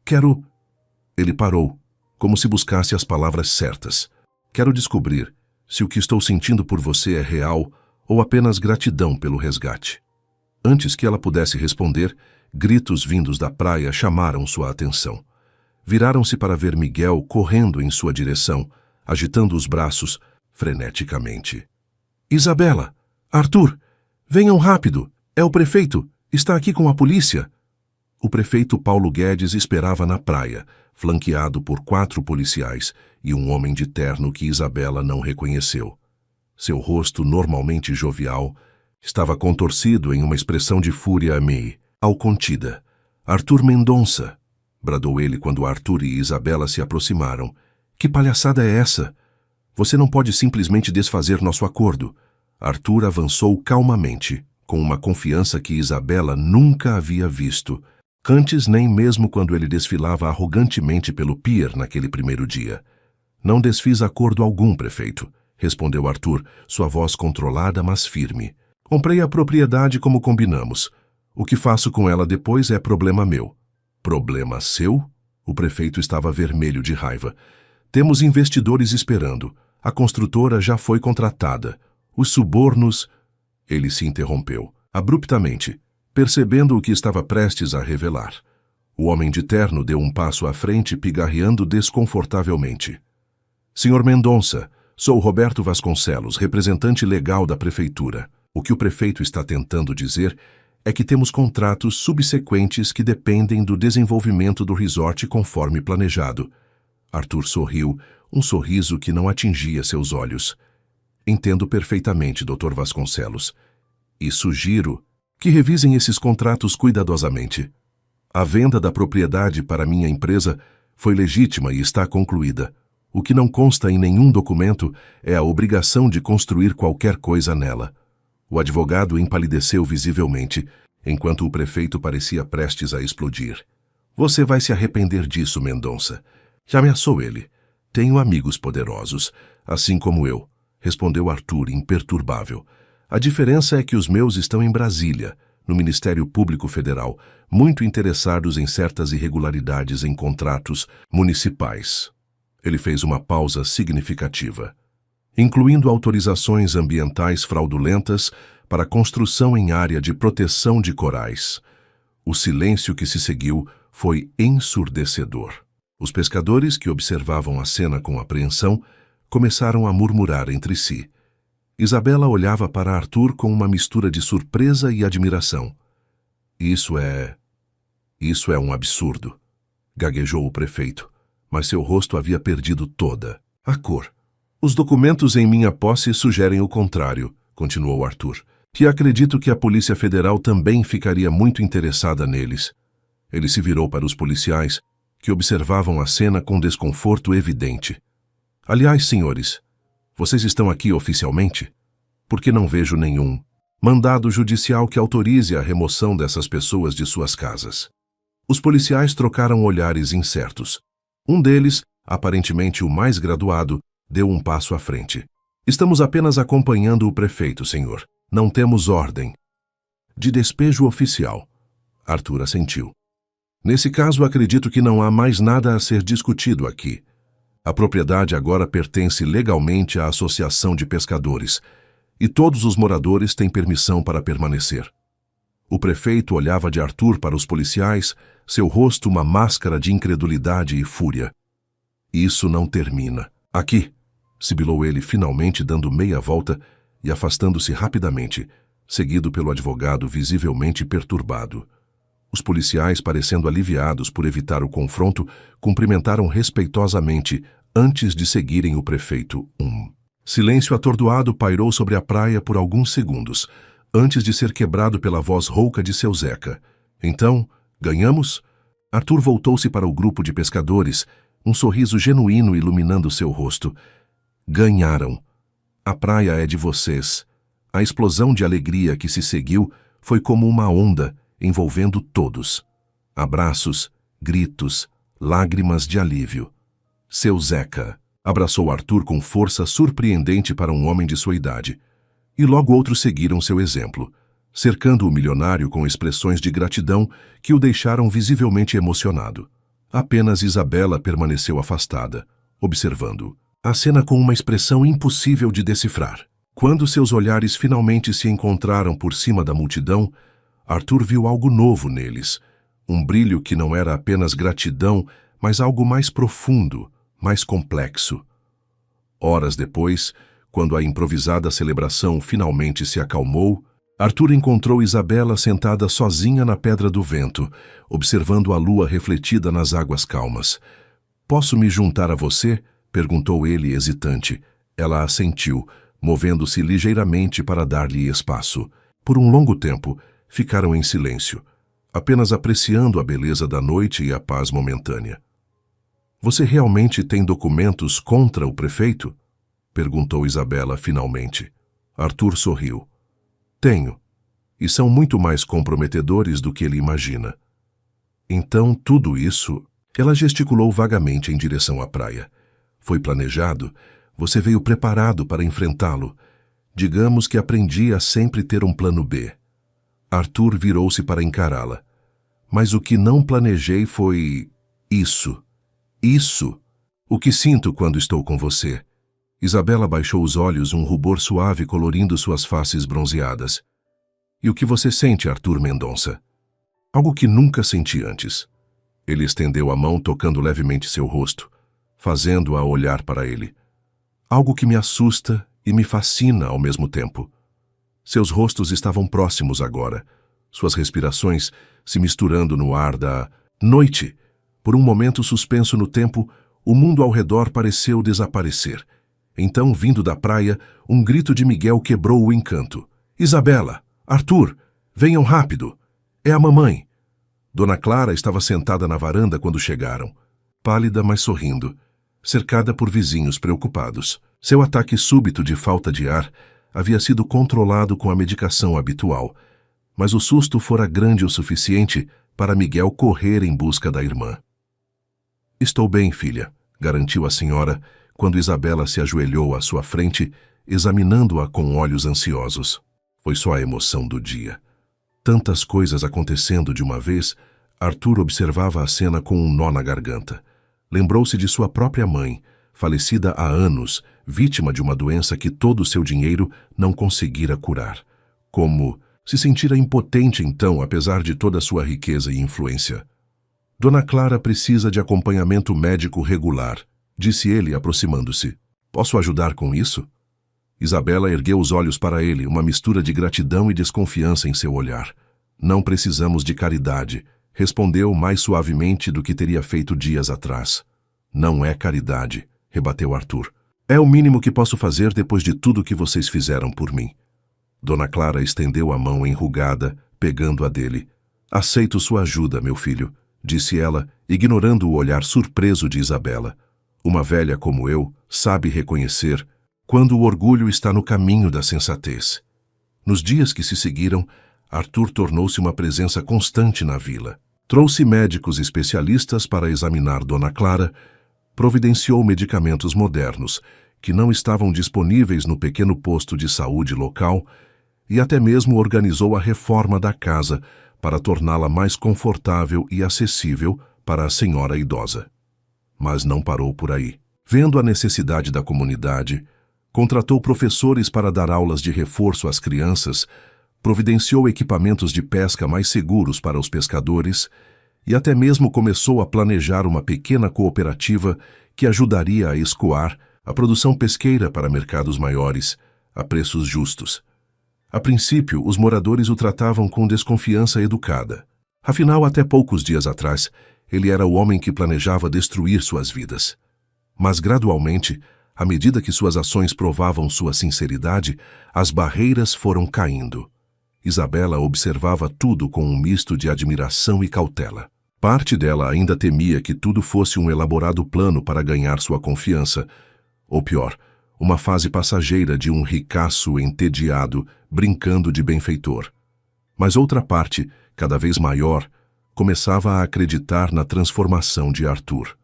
Quero..." Ele parou, como se buscasse as palavras certas. "Quero descobrir se o que estou sentindo por você é real ou apenas gratidão pelo resgate." Antes que ela pudesse responder, gritos vindos da praia chamaram sua atenção. Viraram-se para ver Miguel correndo em sua direção, agitando os braços freneticamente. "Isabela! Arthur! Venham rápido! É o prefeito! Está aqui com a polícia!" O prefeito Paulo Guedes esperava na praia, flanqueado por 4 policiais e um homem de terno que Isabela não reconheceu. Seu rosto, normalmente jovial, estava contorcido em uma expressão de fúria ao contida. "Arthur Mendonça!" bradou ele quando Arthur e Isabela se aproximaram. "Que palhaçada é essa? Você não pode simplesmente desfazer nosso acordo." Arthur avançou calmamente, com uma confiança que Isabela nunca havia visto, antes nem mesmo quando ele desfilava arrogantemente pelo pier naquele primeiro dia. "Não desfiz acordo algum, prefeito", respondeu Arthur, sua voz controlada, mas firme. "Comprei a propriedade como combinamos. O que faço com ela depois é problema meu." "Problema seu?" O prefeito estava vermelho de raiva. "Temos investidores esperando. A construtora já foi contratada. Os subornos..." Ele se interrompeu, abruptamente, percebendo o que estava prestes a revelar. O homem de terno deu um passo à frente, pigarreando desconfortavelmente. "Senhor Mendonça, sou Roberto Vasconcelos, representante legal da prefeitura. O que o prefeito está tentando dizer é que temos contratos subsequentes que dependem do desenvolvimento do resort conforme planejado." Arthur sorriu, um sorriso que não atingia seus olhos. "Entendo perfeitamente, Dr. Vasconcelos. E sugiro que revisem esses contratos cuidadosamente. A venda da propriedade para minha empresa foi legítima e está concluída. O que não consta em nenhum documento é a obrigação de construir qualquer coisa nela." O advogado empalideceu visivelmente, enquanto o prefeito parecia prestes a explodir. "Você vai se arrepender disso, Mendonça." Ameaçou ele. "Tenho amigos poderosos, assim como eu", respondeu Arthur, imperturbável. "A diferença é que os meus estão em Brasília, no Ministério Público Federal, muito interessados em certas irregularidades em contratos municipais." Ele fez uma pausa significativa. "Incluindo autorizações ambientais fraudulentas para construção em área de proteção de corais." O silêncio que se seguiu foi ensurdecedor. Os pescadores, que observavam a cena com apreensão, começaram a murmurar entre si. Isabela olhava para Arthur com uma mistura de surpresa e admiração. Isso é um absurdo, gaguejou o prefeito, mas seu rosto havia perdido toda a cor. Os documentos em minha posse sugerem o contrário, continuou Arthur, que acredito que a Polícia Federal também ficaria muito interessada neles. Ele se virou para os policiais, que observavam a cena com desconforto evidente. Aliás, senhores, vocês estão aqui oficialmente? Porque não vejo nenhum mandado judicial que autorize a remoção dessas pessoas de suas casas. Os policiais trocaram olhares incertos. Um deles, aparentemente o mais graduado, deu um passo à frente. Estamos apenas acompanhando o prefeito, senhor. Não temos ordem de despejo oficial. Arthur assentiu. Nesse caso, acredito que não há mais nada a ser discutido aqui. A propriedade agora pertence legalmente à Associação de Pescadores, e todos os moradores têm permissão para permanecer. O prefeito olhava de Arthur para os policiais, seu rosto uma máscara de incredulidade e fúria. Isso não termina. Aqui, sibilou ele, finalmente dando meia volta e afastando-se rapidamente, seguido pelo advogado visivelmente perturbado. Os policiais, parecendo aliviados por evitar o confronto, cumprimentaram respeitosamente antes de seguirem o prefeito. Silêncio atordoado pairou sobre a praia por alguns segundos, antes de ser quebrado pela voz rouca de seu Zeca. Então, ganhamos? Arthur voltou-se para o grupo de pescadores, um sorriso genuíno iluminando seu rosto. Ganharam. A praia é de vocês. A explosão de alegria que se seguiu foi como uma onda, envolvendo todos. Abraços, gritos, lágrimas de alívio. Seu Zeca abraçou Arthur com força surpreendente para um homem de sua idade. E logo outros seguiram seu exemplo, cercando o milionário com expressões de gratidão que o deixaram visivelmente emocionado. Apenas Isabela permaneceu afastada, observando a cena com uma expressão impossível de decifrar. Quando seus olhares finalmente se encontraram por cima da multidão, Arthur viu algo novo neles, um brilho que não era apenas gratidão, mas algo mais profundo, mais complexo. Horas depois, quando a improvisada celebração finalmente se acalmou, Arthur encontrou Isabela sentada sozinha na Pedra do Vento, observando a lua refletida nas águas calmas. "Posso me juntar a você?" perguntou ele hesitante. Ela assentiu, movendo-se ligeiramente para dar-lhe espaço. Por um longo tempo, ficaram em silêncio, apenas apreciando a beleza da noite e a paz momentânea. "Você realmente tem documentos contra o prefeito?" perguntou Isabela finalmente. Arthur sorriu. "Tenho, e são muito mais comprometedores do que ele imagina." "Então, tudo isso..." Ela gesticulou vagamente em direção à praia. "Foi planejado? Você veio preparado para enfrentá-lo? Digamos que aprendi a sempre ter um plano B." Arthur virou-se para encará-la. "Mas o que não planejei foi... isso. Isso. O que sinto quando estou com você." Isabela baixou os olhos, um rubor suave colorindo suas faces bronzeadas. "E o que você sente, Arthur Mendonça?" "Algo que nunca senti antes." Ele estendeu a mão, tocando levemente seu rosto, fazendo-a olhar para ele. "Algo que me assusta e me fascina ao mesmo tempo." Seus rostos estavam próximos agora, suas respirações se misturando no ar da noite. Por um momento suspenso no tempo, o mundo ao redor pareceu desaparecer. Então, vindo da praia, um grito de Miguel quebrou o encanto. "Isabela! Arthur! Venham rápido! É a mamãe!" Dona Clara estava sentada na varanda quando chegaram, pálida, mas sorrindo, cercada por vizinhos preocupados. Seu ataque súbito de falta de ar havia sido controlado com a medicação habitual, mas o susto fora grande o suficiente para Miguel correr em busca da irmã. "Estou bem, filha", garantiu a senhora, quando Isabela se ajoelhou à sua frente, examinando-a com olhos ansiosos. Foi só a emoção do dia. Tantas coisas acontecendo de uma vez, Arthur observava a cena com um nó na garganta. Lembrou-se de sua própria mãe, falecida há anos, vítima de uma doença que todo o seu dinheiro não conseguira curar. Como Se sentira impotente então, apesar de toda sua riqueza e influência. Dona Clara precisa de acompanhamento médico regular, disse ele, aproximando-se. Posso ajudar com isso? Isabela ergueu os olhos para ele, uma mistura de gratidão e desconfiança em seu olhar. Não precisamos de caridade, respondeu mais suavemente do que teria feito dias atrás. Não é caridade, rebateu Arthur. É o mínimo que posso fazer depois de tudo que vocês fizeram por mim. Dona Clara estendeu a mão enrugada, pegando a dele. Aceito sua ajuda, meu filho, disse ela, ignorando o olhar surpreso de Isabela. Uma velha como eu sabe reconhecer quando o orgulho está no caminho da sensatez. Nos dias que se seguiram, Arthur tornou-se uma presença constante na vila. Trouxe médicos especialistas para examinar Dona Clara, providenciou medicamentos modernos, que não estavam disponíveis no pequeno posto de saúde local, e até mesmo organizou a reforma da casa para torná-la mais confortável e acessível para a senhora idosa. Mas não parou por aí. Vendo a necessidade da comunidade, contratou professores para dar aulas de reforço às crianças, providenciou equipamentos de pesca mais seguros para os pescadores e até mesmo começou a planejar uma pequena cooperativa que ajudaria a escoar a produção pesqueira para mercados maiores, a preços justos. A princípio, os moradores o tratavam com desconfiança educada. Afinal, até poucos dias atrás, ele era o homem que planejava destruir suas vidas. Mas, gradualmente, à medida que suas ações provavam sua sinceridade, as barreiras foram caindo. Isabela observava tudo com um misto de admiração e cautela. Parte dela ainda temia que tudo fosse um elaborado plano para ganhar sua confiança, ou pior, uma fase passageira de um ricaço entediado, brincando de benfeitor. Mas outra parte, cada vez maior, começava a acreditar na transformação de Arthur.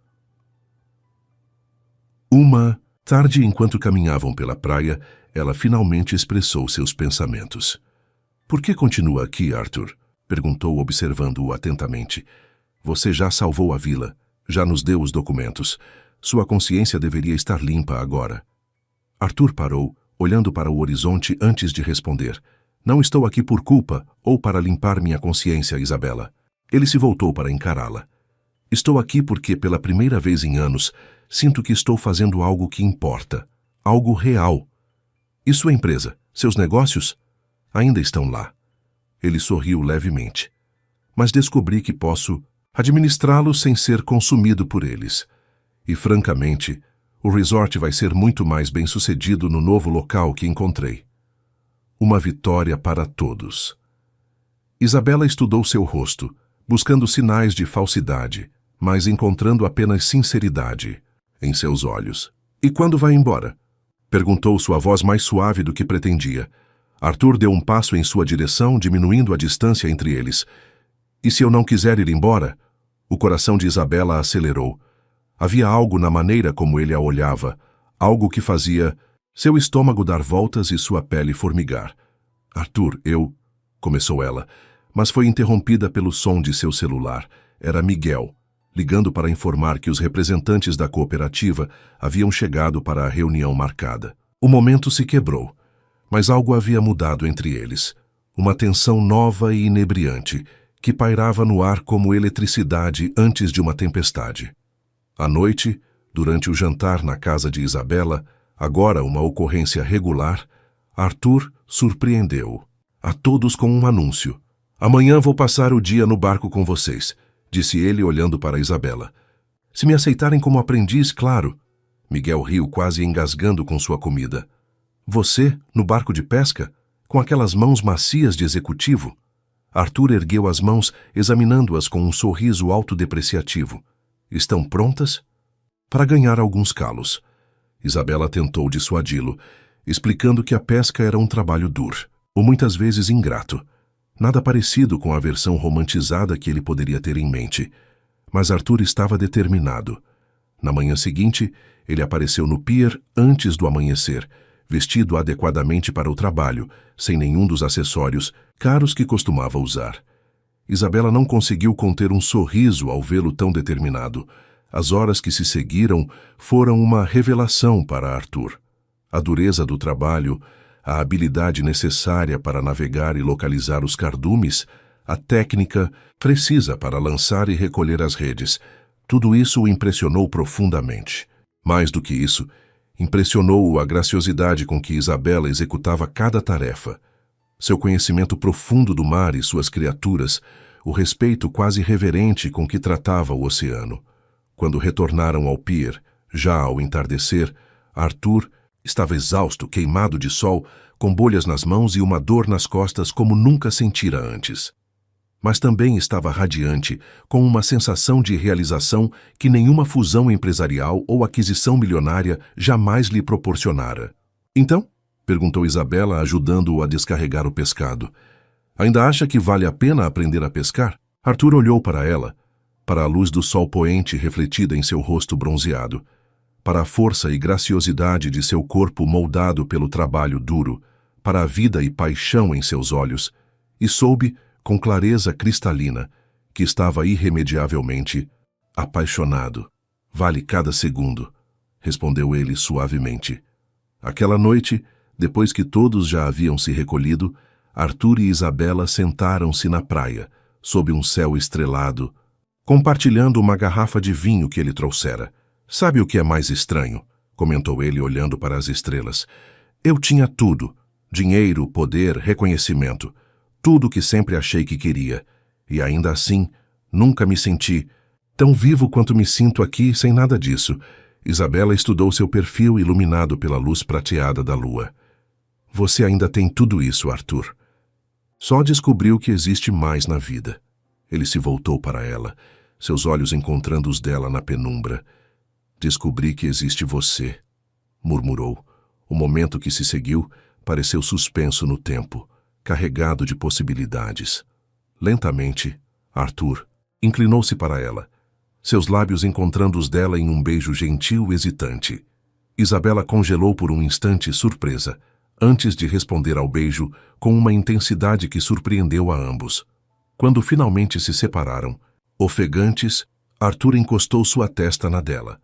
Uma tarde, enquanto caminhavam pela praia, ela finalmente expressou seus pensamentos. Por que continua aqui, Arthur? Perguntou, observando-o atentamente. Você já salvou a vila, já nos deu os documentos. Sua consciência deveria estar limpa agora. Arthur parou, olhando para o horizonte antes de responder. Não estou aqui por culpa ou para limpar minha consciência, Isabela. Ele se voltou para encará-la. Estou aqui porque, pela primeira vez em anos, sinto que estou fazendo algo que importa, algo real. E sua empresa, seus negócios, ainda estão lá. Ele sorriu levemente. Mas descobri que posso administrá-los sem ser consumido por eles. E, francamente, o resort vai ser muito mais bem-sucedido no novo local que encontrei. Uma vitória para todos. Isabela estudou seu rosto, buscando sinais de falsidade, mas encontrando apenas sinceridade em seus olhos. E quando vai embora? Perguntou sua voz mais suave do que pretendia. Arthur deu um passo em sua direção, diminuindo a distância entre eles. E se eu não quiser ir embora? O coração de Isabela acelerou. Havia algo na maneira como ele a olhava, algo que fazia seu estômago dar voltas e sua pele formigar. Arthur, começou ela, mas foi interrompida pelo som de seu celular. Era Miguel, ligando para informar que os representantes da cooperativa haviam chegado para a reunião marcada. O momento se quebrou, mas algo havia mudado entre eles. Uma tensão nova e inebriante, que pairava no ar como eletricidade antes de uma tempestade. À noite, durante o jantar na casa de Isabela, agora uma ocorrência regular, Arthur surpreendeu a todos com um anúncio. Amanhã vou passar o dia no barco com vocês, disse ele olhando para Isabela. Se me aceitarem como aprendiz, claro. Miguel riu, quase engasgando com sua comida. Você, no barco de pesca, com aquelas mãos macias de executivo? Arthur ergueu as mãos, examinando-as com um sorriso autodepreciativo. Estão prontas? Para ganhar alguns calos. Isabela tentou dissuadi-lo, explicando que a pesca era um trabalho duro, ou muitas vezes ingrato. Nada parecido com a versão romantizada que ele poderia ter em mente. Mas Arthur estava determinado. Na manhã seguinte, ele apareceu no pier antes do amanhecer, vestido adequadamente para o trabalho, sem nenhum dos acessórios caros que costumava usar. Isabela não conseguiu conter um sorriso ao vê-lo tão determinado. As horas que se seguiram foram uma revelação para Arthur. A dureza do trabalho, a habilidade necessária para navegar e localizar os cardumes, a técnica precisa para lançar e recolher as redes. Tudo isso o impressionou profundamente. Mais do que isso, impressionou-o a graciosidade com que Isabela executava cada tarefa. Seu conhecimento profundo do mar e suas criaturas, o respeito quase reverente com que tratava o oceano. Quando retornaram ao pier, já ao entardecer, Arthur estava exausto, queimado de sol, com bolhas nas mãos e uma dor nas costas como nunca sentira antes. Mas também estava radiante, com uma sensação de realização que nenhuma fusão empresarial ou aquisição milionária jamais lhe proporcionara. Então? Perguntou Isabela, ajudando-o a descarregar o pescado. Ainda acha que vale a pena aprender a pescar? Arthur olhou para ela, para a luz do sol poente refletida em seu rosto bronzeado, para a força e graciosidade de seu corpo moldado pelo trabalho duro, para a vida e paixão em seus olhos, e soube, com clareza cristalina, que estava irremediavelmente apaixonado. Vale cada segundo, respondeu ele suavemente. Aquela noite, depois que todos já haviam se recolhido, Arthur e Isabela sentaram-se na praia, sob um céu estrelado, compartilhando uma garrafa de vinho que ele trouxera. Sabe o que é mais estranho? Comentou ele olhando para as estrelas. Eu tinha tudo: dinheiro, poder, reconhecimento. Tudo o que sempre achei que queria. E ainda assim, nunca me senti tão vivo quanto me sinto aqui sem nada disso. Isabela estudou seu perfil iluminado pela luz prateada da lua. Você ainda tem tudo isso, Arthur. Só descobriu que existe mais na vida. Ele se voltou para ela, seus olhos encontrando os dela na penumbra. Descobri que existe você, murmurou. O momento que se seguiu pareceu suspenso no tempo, carregado de possibilidades. Lentamente, Arthur inclinou-se para ela, seus lábios encontrando os dela em um beijo gentil hesitante. Isabela congelou por um instante, surpresa, antes de responder ao beijo com uma intensidade que surpreendeu a ambos. Quando finalmente se separaram, ofegantes, Arthur encostou sua testa na dela.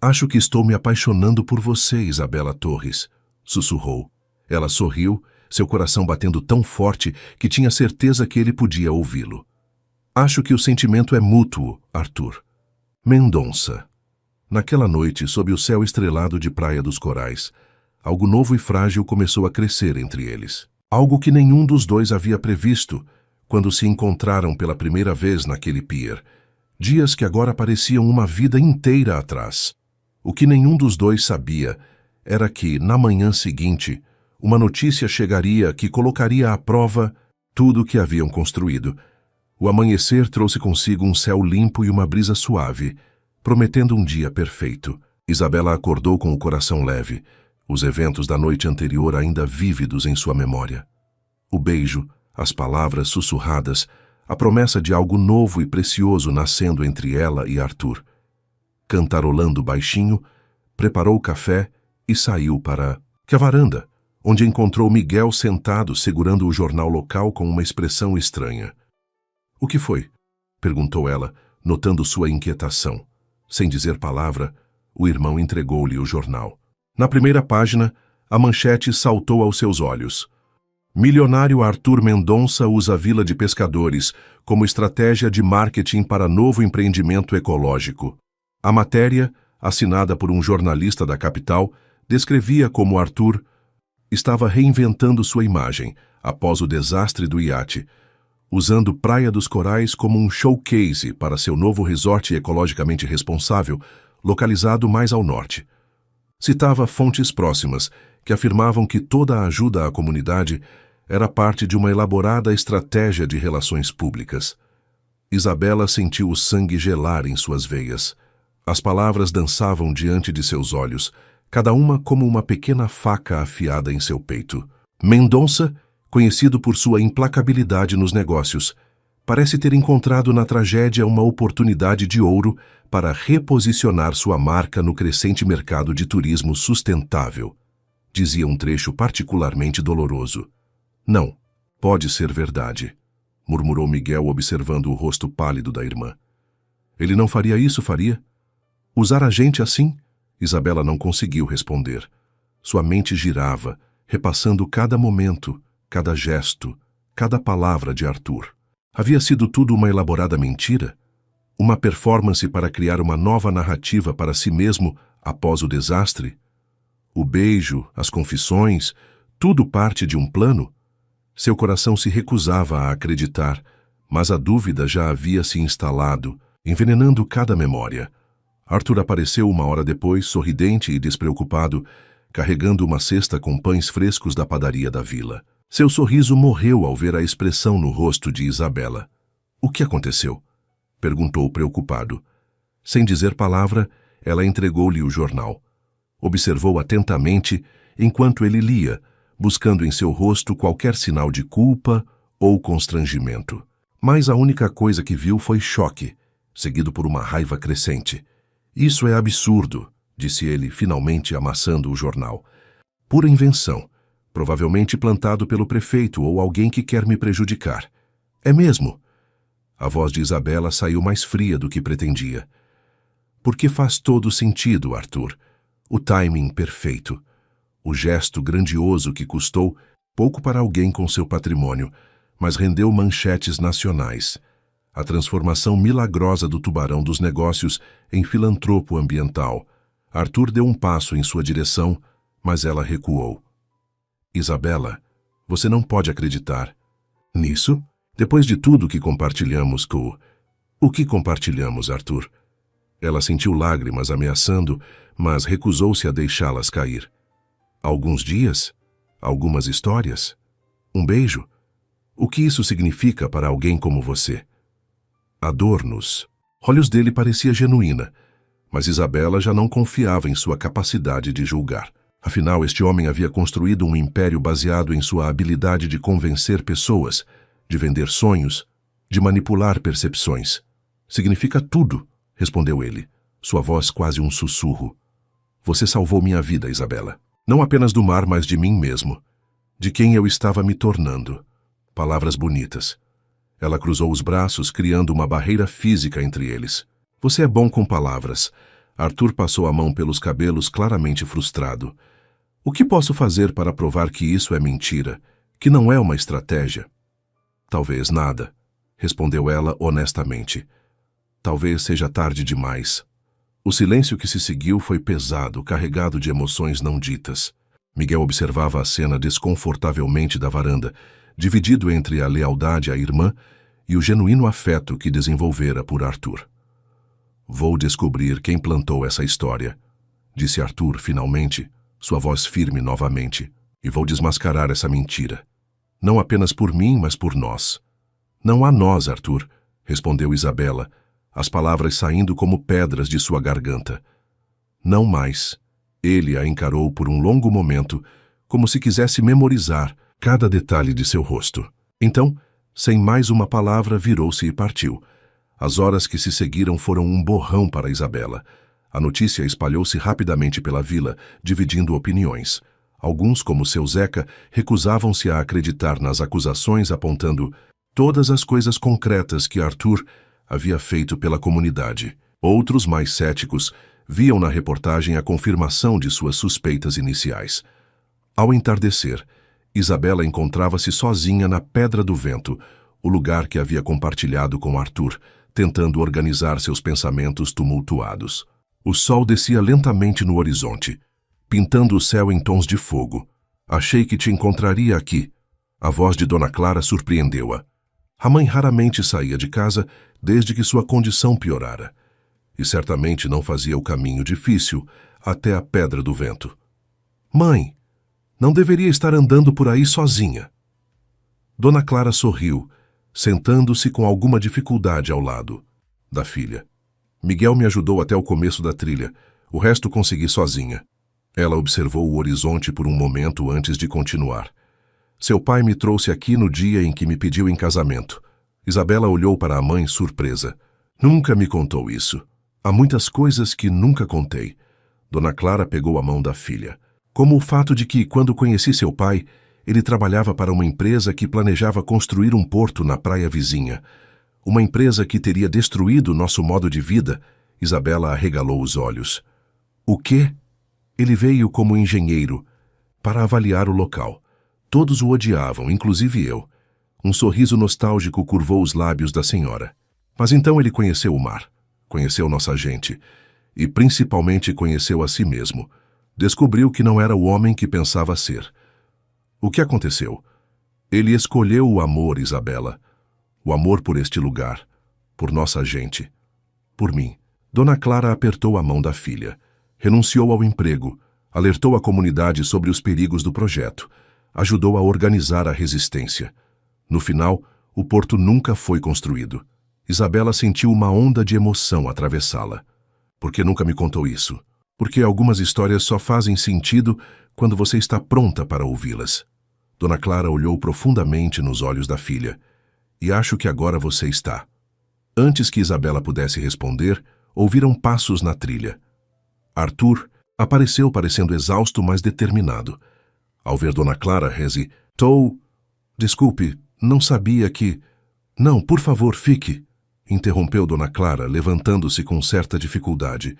Acho que estou me apaixonando por você, Isabela Torres, sussurrou. Ela sorriu, seu coração batendo tão forte que tinha certeza que ele podia ouvi-lo. Acho que o sentimento é mútuo, Arthur. Mendonça. Naquela noite, sob o céu estrelado de Praia dos Corais, algo novo e frágil começou a crescer entre eles. Algo que nenhum dos dois havia previsto quando se encontraram pela primeira vez naquele pier. Dias que agora pareciam uma vida inteira atrás. O que nenhum dos dois sabia era que, na manhã seguinte, uma notícia chegaria que colocaria à prova tudo o que haviam construído. O amanhecer trouxe consigo um céu limpo e uma brisa suave, prometendo um dia perfeito. Isabela acordou com o coração leve, os eventos da noite anterior ainda vívidos em sua memória. O beijo, as palavras sussurradas, a promessa de algo novo e precioso nascendo entre ela e Arthur. Cantarolando baixinho, preparou o café e saiu para a varanda, onde encontrou Miguel sentado segurando o jornal local com uma expressão estranha. — O que foi? Perguntou ela, notando sua inquietação. Sem dizer palavra, o irmão entregou-lhe o jornal. Na primeira página, a manchete saltou aos seus olhos. Milionário Arthur Mendonça usa a Vila de Pescadores como estratégia de marketing para novo empreendimento ecológico. A matéria, assinada por um jornalista da capital, descrevia como Arthur estava reinventando sua imagem após o desastre do iate, usando Praia dos Corais como um showcase para seu novo resort ecologicamente responsável, localizado mais ao norte. Citava fontes próximas, que afirmavam que toda a ajuda à comunidade era parte de uma elaborada estratégia de relações públicas. Isabela sentiu o sangue gelar em suas veias. As palavras dançavam diante de seus olhos, cada uma como uma pequena faca afiada em seu peito. Mendonça, conhecido por sua implacabilidade nos negócios, parece ter encontrado na tragédia uma oportunidade de ouro para reposicionar sua marca no crescente mercado de turismo sustentável, dizia um trecho particularmente doloroso. Não, pode ser verdade, murmurou Miguel observando o rosto pálido da irmã. Ele não faria isso, faria? Usar a gente assim? Isabela não conseguiu responder. Sua mente girava, repassando cada momento, cada gesto, cada palavra de Arthur. Havia sido tudo uma elaborada mentira? Uma performance para criar uma nova narrativa para si mesmo após o desastre? O beijo, as confissões, tudo parte de um plano? Seu coração se recusava a acreditar, mas a dúvida já havia se instalado, envenenando cada memória. Arthur apareceu uma hora depois, sorridente e despreocupado, carregando uma cesta com pães frescos da padaria da vila. Seu sorriso morreu ao ver a expressão no rosto de Isabela. "O que aconteceu?" perguntou preocupado. Sem dizer palavra, ela entregou-lhe o jornal. Observou atentamente enquanto ele lia, buscando em seu rosto qualquer sinal de culpa ou constrangimento. Mas a única coisa que viu foi choque, seguido por uma raiva crescente. "Isso é absurdo", disse ele, finalmente amassando o jornal. "Pura invenção, provavelmente plantado pelo prefeito ou alguém que quer me prejudicar." "É mesmo?" A voz de Isabela saiu mais fria do que pretendia. "Porque faz todo sentido, Arthur. O timing perfeito. O gesto grandioso que custou pouco para alguém com seu patrimônio, mas rendeu manchetes nacionais. A transformação milagrosa do tubarão dos negócios em filantropo ambiental. Arthur deu um passo em sua direção, mas ela recuou. "Isabela, você não pode acreditar nisso? Depois de tudo que compartilhamos com... O que compartilhamos, Arthur?" Ela sentiu lágrimas ameaçando, mas recusou-se a deixá-las cair. "Alguns dias? Algumas histórias? Um beijo? O que isso significa para alguém como você?" Adornos. Olhos dele parecia genuína, mas Isabela já não confiava em sua capacidade de julgar. Afinal, este homem havia construído um império baseado em sua habilidade de convencer pessoas, de vender sonhos, de manipular percepções. "Significa tudo", respondeu ele, sua voz quase um sussurro. "Você salvou minha vida, Isabela. Não apenas do mar, mas de mim mesmo. De quem eu estava me tornando." Palavras bonitas. Ela cruzou os braços, criando uma barreira física entre eles. "Você é bom com palavras." Arthur passou a mão pelos cabelos, claramente frustrado. "O que posso fazer para provar que isso é mentira, que não é uma estratégia?" "Talvez nada", respondeu ela honestamente. "Talvez seja tarde demais." O silêncio que se seguiu foi pesado, carregado de emoções não ditas. Miguel observava a cena desconfortavelmente da varanda, dividido entre a lealdade à irmã e o genuíno afeto que desenvolvera por Arthur. "Vou descobrir quem plantou essa história", disse Arthur finalmente, sua voz firme novamente. "E vou desmascarar essa mentira. Não apenas por mim, mas por nós." "Não há nós, Arthur", respondeu Isabela, as palavras saindo como pedras de sua garganta. "Não mais." Ele a encarou por um longo momento, como se quisesse memorizar cada detalhe de seu rosto. Então, sem mais uma palavra, virou-se e partiu. As horas que se seguiram foram um borrão para Isabela. A notícia espalhou-se rapidamente pela vila, dividindo opiniões. Alguns, como seu Zeca, recusavam-se a acreditar nas acusações, apontando todas as coisas concretas que Arthur havia feito pela comunidade. Outros, mais céticos, viam na reportagem a confirmação de suas suspeitas iniciais. Ao entardecer, Isabela encontrava-se sozinha na Pedra do Vento, o lugar que havia compartilhado com Arthur, tentando organizar seus pensamentos tumultuados. O sol descia lentamente no horizonte, pintando o céu em tons de fogo. "Achei que te encontraria aqui." A voz de Dona Clara surpreendeu-a. A mãe raramente saía de casa desde que sua condição piorara, e certamente não fazia o caminho difícil até a Pedra do Vento. "Mãe, não deveria estar andando por aí sozinha." Dona Clara sorriu, sentando-se com alguma dificuldade ao lado da filha. "Miguel me ajudou até o começo da trilha, o resto consegui sozinha." Ela observou o horizonte por um momento antes de continuar. "Seu pai me trouxe aqui no dia em que me pediu em casamento." Isabela olhou para a mãe surpresa. "Nunca me contou isso. Há muitas coisas que nunca contei." Dona Clara pegou a mão da filha. "Como o fato de que, quando conheci seu pai, ele trabalhava para uma empresa que planejava construir um porto na praia vizinha. Uma empresa que teria destruído nosso modo de vida." Isabela arregalou os olhos. "O quê?" "Ele veio como engenheiro. para avaliar o local. Todos o odiavam, inclusive eu. Um sorriso nostálgico curvou os lábios da senhora. Mas então ele conheceu o mar, conheceu nossa gente e principalmente conheceu a si mesmo. Descobriu que não era o homem que pensava ser. O que aconteceu? Ele escolheu o amor, Isabela. O amor por este lugar, por nossa gente, por mim. Dona Clara apertou a mão da filha. Renunciou ao emprego, alertou a comunidade sobre os perigos do projeto, ajudou a organizar a resistência. No final, o porto nunca foi construído. Isabela sentiu uma onda de emoção atravessá-la. Por que nunca me contou isso? Porque algumas histórias só fazem sentido quando você está pronta para ouvi-las. Dona Clara olhou profundamente nos olhos da filha. E acho que agora você está. Antes que Isabela pudesse responder, ouviram passos na trilha. Arthur apareceu parecendo exausto, mas determinado. Ao ver Dona Clara, hesitou. Desculpe, não sabia que... Não, por favor, fique, interrompeu Dona Clara, levantando-se com certa dificuldade.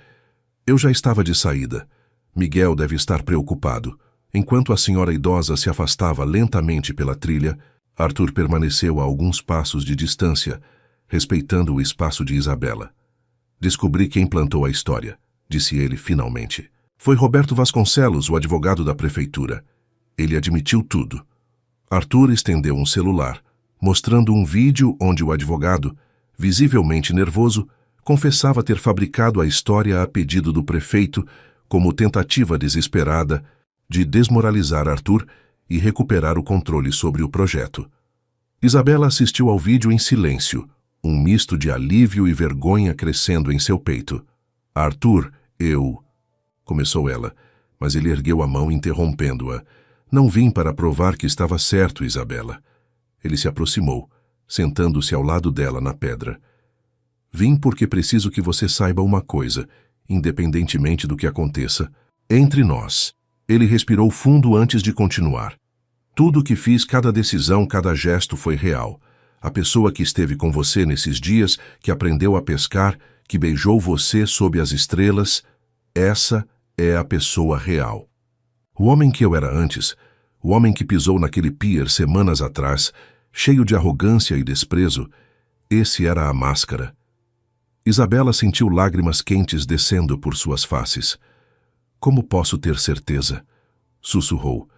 Eu já estava de saída. Miguel deve estar preocupado. Enquanto a senhora idosa se afastava lentamente pela trilha, Arthur permaneceu a alguns passos de distância, respeitando o espaço de Isabela. Descobri quem plantou a história, disse ele finalmente. Foi Roberto Vasconcelos, o advogado da prefeitura. Ele admitiu tudo. Arthur estendeu um celular, mostrando um vídeo onde o advogado, visivelmente nervoso, confessava ter fabricado a história a pedido do prefeito como tentativa desesperada de desmoralizar Arthur e recuperar o controle sobre o projeto. Isabela assistiu ao vídeo em silêncio, um misto de alívio e vergonha crescendo em seu peito. Arthur, começou ela, mas ele ergueu a mão interrompendo-a. Não vim para provar que estava certo, Isabela. Ele se aproximou, sentando-se ao lado dela na pedra. Vim porque preciso que você saiba uma coisa, independentemente do que aconteça. Entre nós. Ele respirou fundo antes de continuar. Tudo o que fiz, cada decisão, cada gesto foi real. A pessoa que esteve com você nesses dias, que aprendeu a pescar, que beijou você sob as estrelas, essa é a pessoa real. O homem que eu era antes, o homem que pisou naquele pier semanas atrás, cheio de arrogância e desprezo, esse era a máscara. Isabela sentiu lágrimas quentes descendo por suas faces. Como posso ter certeza? Sussurrou.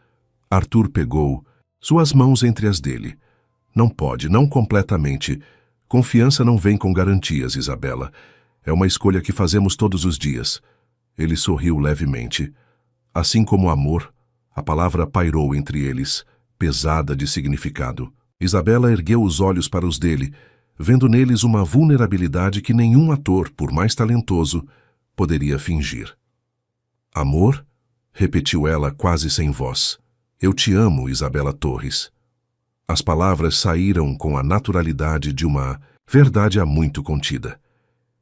Arthur pegou suas mãos entre as dele. Não pode, não completamente. Confiança não vem com garantias, Isabela. É uma escolha que fazemos todos os dias. Ele sorriu levemente. Assim como amor, a palavra pairou entre eles, pesada de significado. Isabela ergueu os olhos para os dele, vendo neles uma vulnerabilidade que nenhum ator, por mais talentoso, poderia fingir. Amor? Repetiu ela quase sem voz. Eu te amo, Isabela Torres. As palavras saíram com a naturalidade de uma verdade há muito contida.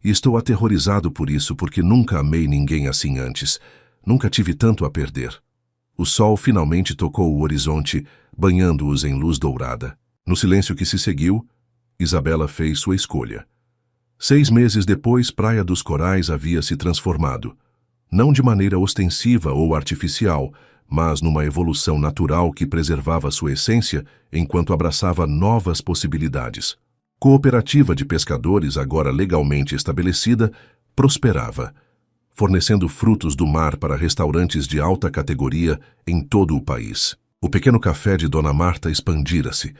E estou aterrorizado por isso, porque nunca amei ninguém assim antes. Nunca tive tanto a perder. O sol finalmente tocou o horizonte, banhando-os em luz dourada. No silêncio que se seguiu, Isabela fez sua escolha. 6 meses depois, Praia dos Corais havia se transformado. Não de maneira ostensiva ou artificial, mas numa evolução natural que preservava sua essência enquanto abraçava novas possibilidades. Cooperativa de pescadores, agora legalmente estabelecida, prosperava, fornecendo frutos do mar para restaurantes de alta categoria em todo o país. O pequeno café de Dona Marta expandira-se,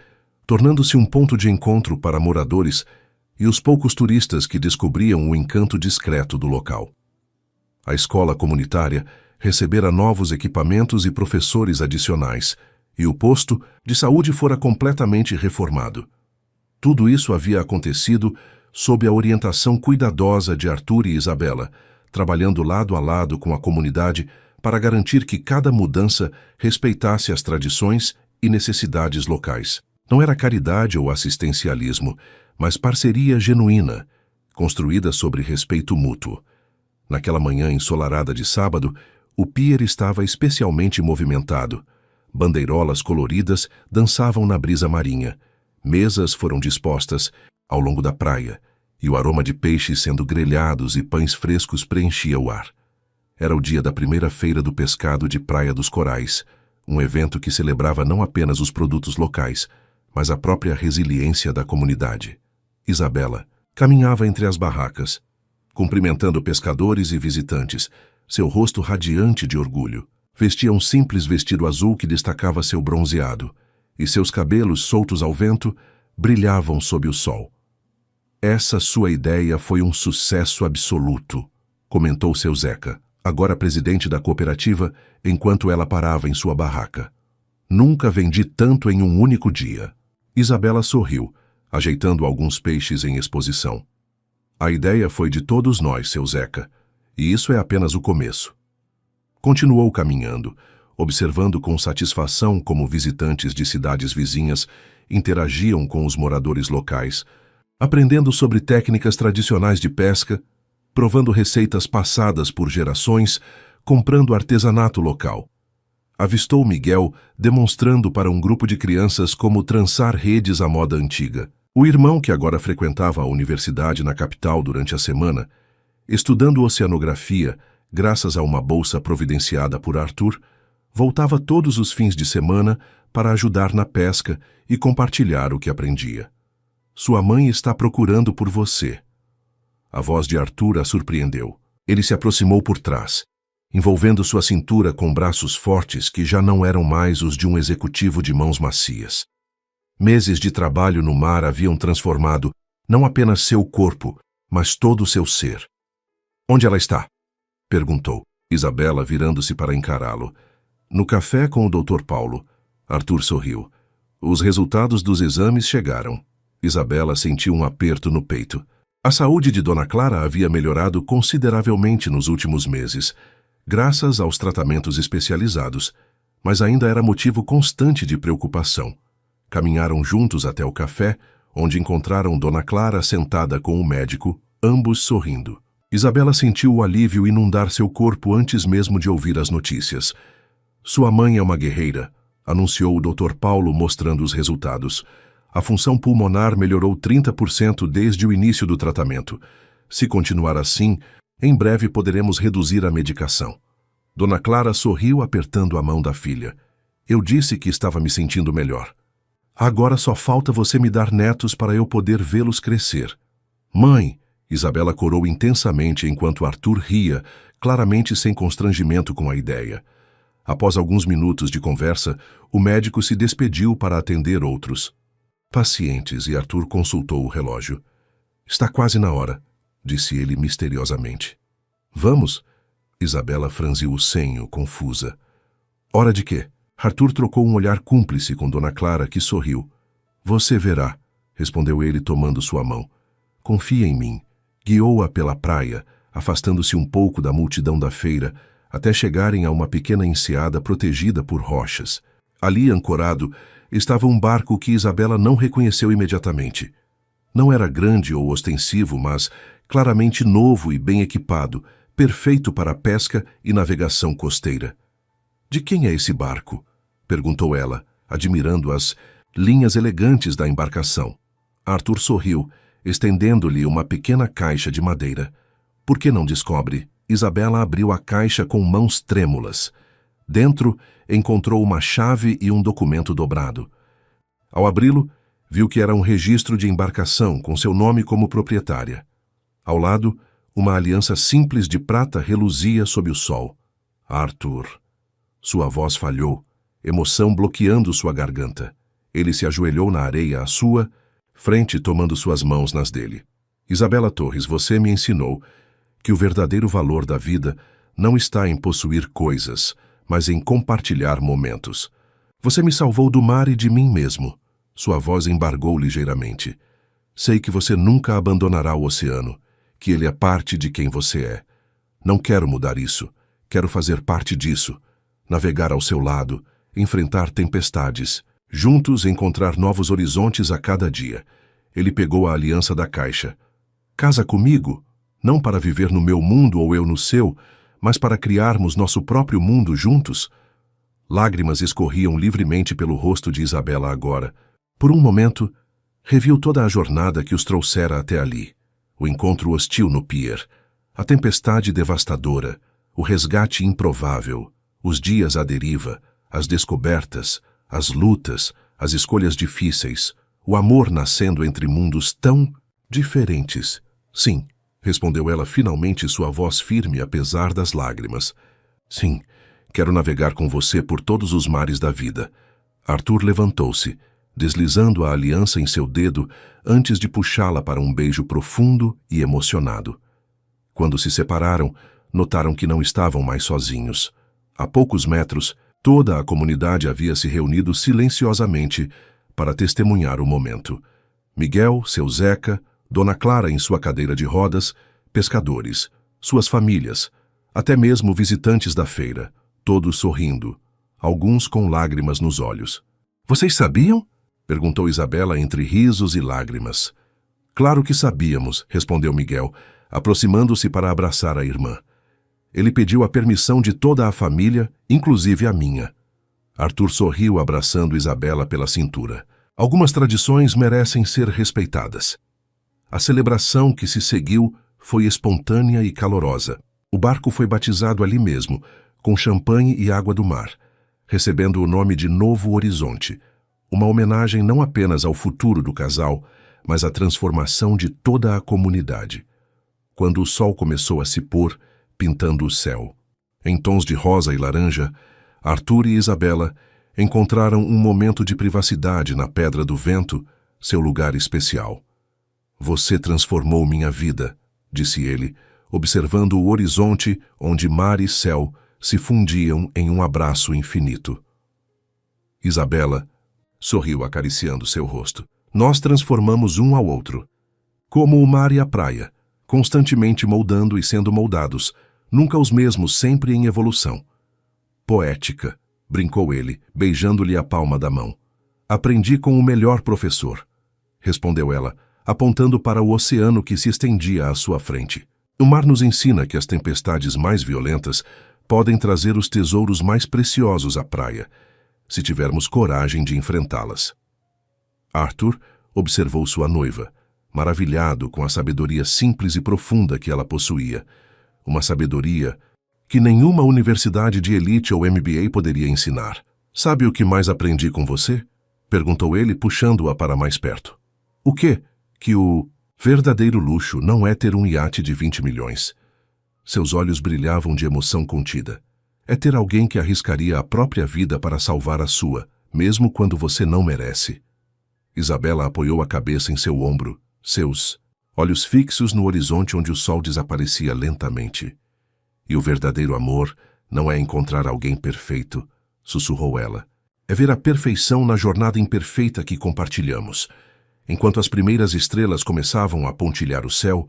tornando-se um ponto de encontro para moradores e os poucos turistas que descobriam o encanto discreto do local. A escola comunitária recebera novos equipamentos e professores adicionais, e o posto de saúde fora completamente reformado. Tudo isso havia acontecido sob a orientação cuidadosa de Arthur e Isabela, trabalhando lado a lado com a comunidade para garantir que cada mudança respeitasse as tradições e necessidades locais. Não era caridade ou assistencialismo, mas parceria genuína, construída sobre respeito mútuo. Naquela manhã ensolarada de sábado, o pier estava especialmente movimentado. Bandeirolas coloridas dançavam na brisa marinha. Mesas foram dispostas ao longo da praia, e o aroma de peixes sendo grelhados e pães frescos preenchia o ar. Era o dia da primeira feira do pescado de Praia dos Corais, um evento que celebrava não apenas os produtos locais, mas a própria resiliência da comunidade. Isabela caminhava entre as barracas, cumprimentando pescadores e visitantes, seu rosto radiante de orgulho. Vestia um simples vestido azul que destacava seu bronzeado, e seus cabelos, soltos ao vento, brilhavam sob o sol. Essa sua ideia foi um sucesso absoluto, comentou seu Zeca, agora presidente da cooperativa, enquanto ela parava em sua barraca. Nunca vendi tanto em um único dia. Isabela sorriu, ajeitando alguns peixes em exposição. A ideia foi de todos nós, seu Zeca, e isso é apenas o começo. Continuou caminhando, observando com satisfação como visitantes de cidades vizinhas interagiam com os moradores locais, aprendendo sobre técnicas tradicionais de pesca, provando receitas passadas por gerações, comprando artesanato local. Avistou Miguel demonstrando para um grupo de crianças como trançar redes à moda antiga. O irmão, que agora frequentava a universidade na capital durante a semana, estudando oceanografia, graças a uma bolsa providenciada por Arthur, voltava todos os fins de semana para ajudar na pesca e compartilhar o que aprendia. Sua mãe está procurando por você. A voz de Arthur a surpreendeu. Ele se aproximou por trás, envolvendo sua cintura com braços fortes que já não eram mais os de um executivo de mãos macias. Meses de trabalho no mar haviam transformado não apenas seu corpo, mas todo o seu ser. Onde ela está? Perguntou, Isabela virando-se para encará-lo. No café com o Dr. Paulo. Arthur sorriu. Os resultados dos exames chegaram. Isabela sentiu um aperto no peito. A saúde de Dona Clara havia melhorado consideravelmente nos últimos meses, graças aos tratamentos especializados, mas ainda era motivo constante de preocupação. Caminharam juntos até o café, onde encontraram Dona Clara sentada com o médico, ambos sorrindo. Isabela sentiu o alívio inundar seu corpo antes mesmo de ouvir as notícias. Sua mãe é uma guerreira, anunciou o Dr. Paulo mostrando os resultados. A função pulmonar melhorou 30% desde o início do tratamento. Se continuar assim, em breve poderemos reduzir a medicação. Dona Clara sorriu apertando a mão da filha. Eu disse que estava me sentindo melhor. Agora só falta você me dar netos para eu poder vê-los crescer. Mãe! Isabela corou intensamente enquanto Arthur ria, claramente sem constrangimento com a ideia. Após alguns minutos de conversa, o médico se despediu para atender outros pacientes e Arthur consultou o relógio. Está quase na hora, disse ele misteriosamente. Vamos? Isabela franziu o senho, confusa. Hora de quê? Arthur trocou um olhar cúmplice com Dona Clara, que sorriu. Você verá, respondeu ele tomando sua mão. Confia em mim. Guiou-a pela praia, afastando-se um pouco da multidão da feira, até chegarem a uma pequena enseada protegida por rochas. Ali, ancorado, estava um barco que Isabela não reconheceu imediatamente. Não era grande ou ostensivo, mas claramente novo e bem equipado, perfeito para pesca e navegação costeira. De quem é esse barco? Perguntou ela, admirando as linhas elegantes da embarcação. Arthur sorriu, estendendo-lhe uma pequena caixa de madeira. Por que não descobre? Isabela abriu a caixa com mãos trêmulas. Dentro, encontrou uma chave e um documento dobrado. Ao abri-lo, viu que era um registro de embarcação com seu nome como proprietária. Ao lado, uma aliança simples de prata reluzia sob o sol. Arthur. Sua voz falhou, emoção bloqueando sua garganta. Ele se ajoelhou na areia à sua frente, tomando suas mãos nas dele. Isabela Torres, você me ensinou que o verdadeiro valor da vida não está em possuir coisas, mas em compartilhar momentos. Você me salvou do mar e de mim mesmo. Sua voz embargou ligeiramente. Sei que você nunca abandonará o oceano, que ele é parte de quem você é. Não quero mudar isso. Quero fazer parte disso. Navegar ao seu lado, enfrentar tempestades, juntos encontrar novos horizontes a cada dia. Ele pegou a aliança da caixa. Casa comigo, não para viver no meu mundo ou eu no seu, mas para criarmos nosso próprio mundo juntos? Lágrimas escorriam livremente pelo rosto de Isabela agora. Por um momento, reviu toda a jornada que os trouxera até ali. O encontro hostil no pier, a tempestade devastadora, o resgate improvável, os dias à deriva, as descobertas, as lutas, as escolhas difíceis, o amor nascendo entre mundos tão diferentes. Sim, respondeu ela finalmente, sua voz firme apesar das lágrimas. Sim, quero navegar com você por todos os mares da vida. Arthur levantou-se, deslizando a aliança em seu dedo antes de puxá-la para um beijo profundo e emocionado. Quando se separaram, notaram que não estavam mais sozinhos. A poucos metros, toda a comunidade havia se reunido silenciosamente para testemunhar o momento. Miguel, seu Zeca, Dona Clara em sua cadeira de rodas, pescadores, suas famílias, até mesmo visitantes da feira, todos sorrindo, alguns com lágrimas nos olhos. Vocês sabiam? Perguntou Isabela entre risos e lágrimas. Claro que sabíamos, respondeu Miguel, aproximando-se para abraçar a irmã. Ele pediu a permissão de toda a família, inclusive a minha. Arthur sorriu abraçando Isabela pela cintura. Algumas tradições merecem ser respeitadas. A celebração que se seguiu foi espontânea e calorosa. O barco foi batizado ali mesmo, com champanhe e água do mar, recebendo o nome de Novo Horizonte, uma homenagem não apenas ao futuro do casal, mas à transformação de toda a comunidade. Quando o sol começou a se pôr, pintando o céu, em tons de rosa e laranja, Arthur e Isabela encontraram um momento de privacidade na Pedra do Vento, seu lugar especial. Você transformou minha vida, disse ele, observando o horizonte onde mar e céu se fundiam em um abraço infinito. Isabela sorriu acariciando seu rosto. Nós transformamos um ao outro. Como o mar e a praia, constantemente moldando e sendo moldados, nunca os mesmos, sempre em evolução. Poética, brincou ele, beijando-lhe a palma da mão. Aprendi com o melhor professor, respondeu ela, apontando para o oceano que se estendia à sua frente. O mar nos ensina que as tempestades mais violentas podem trazer os tesouros mais preciosos à praia, se tivermos coragem de enfrentá-las. Arthur observou sua noiva, maravilhado com a sabedoria simples e profunda que ela possuía, uma sabedoria que nenhuma universidade de elite ou MBA poderia ensinar. Sabe o que mais aprendi com você? Perguntou ele, puxando-a para mais perto. O quê? Que o verdadeiro luxo não é ter um iate de 20 milhões. Seus olhos brilhavam de emoção contida. É ter alguém que arriscaria a própria vida para salvar a sua, mesmo quando você não merece. Isabela apoiou a cabeça em seu ombro, seus olhos fixos no horizonte onde o sol desaparecia lentamente. E o verdadeiro amor não é encontrar alguém perfeito, sussurrou ela. É ver a perfeição na jornada imperfeita que compartilhamos. Enquanto as primeiras estrelas começavam a pontilhar o céu,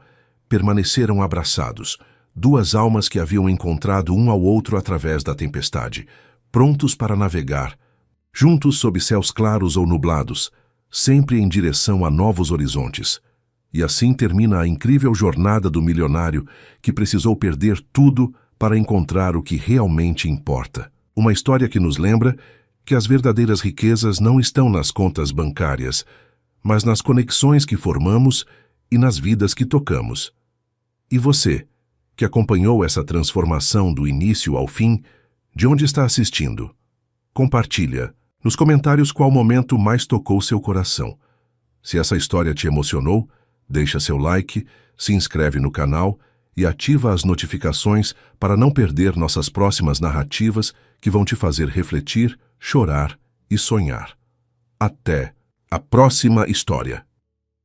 permaneceram abraçados, duas almas que haviam encontrado um ao outro através da tempestade, prontos para navegar, juntos sob céus claros ou nublados, sempre em direção a novos horizontes. E assim termina a incrível jornada do milionário que precisou perder tudo para encontrar o que realmente importa. Uma história que nos lembra que as verdadeiras riquezas não estão nas contas bancárias, mas nas conexões que formamos e nas vidas que tocamos. E você, que acompanhou essa transformação do início ao fim, de onde está assistindo? Compartilha nos comentários qual momento mais tocou seu coração. Se essa história te emocionou, deixa seu like, se inscreve no canal e ativa as notificações para não perder nossas próximas narrativas que vão te fazer refletir, chorar e sonhar. Até a próxima história.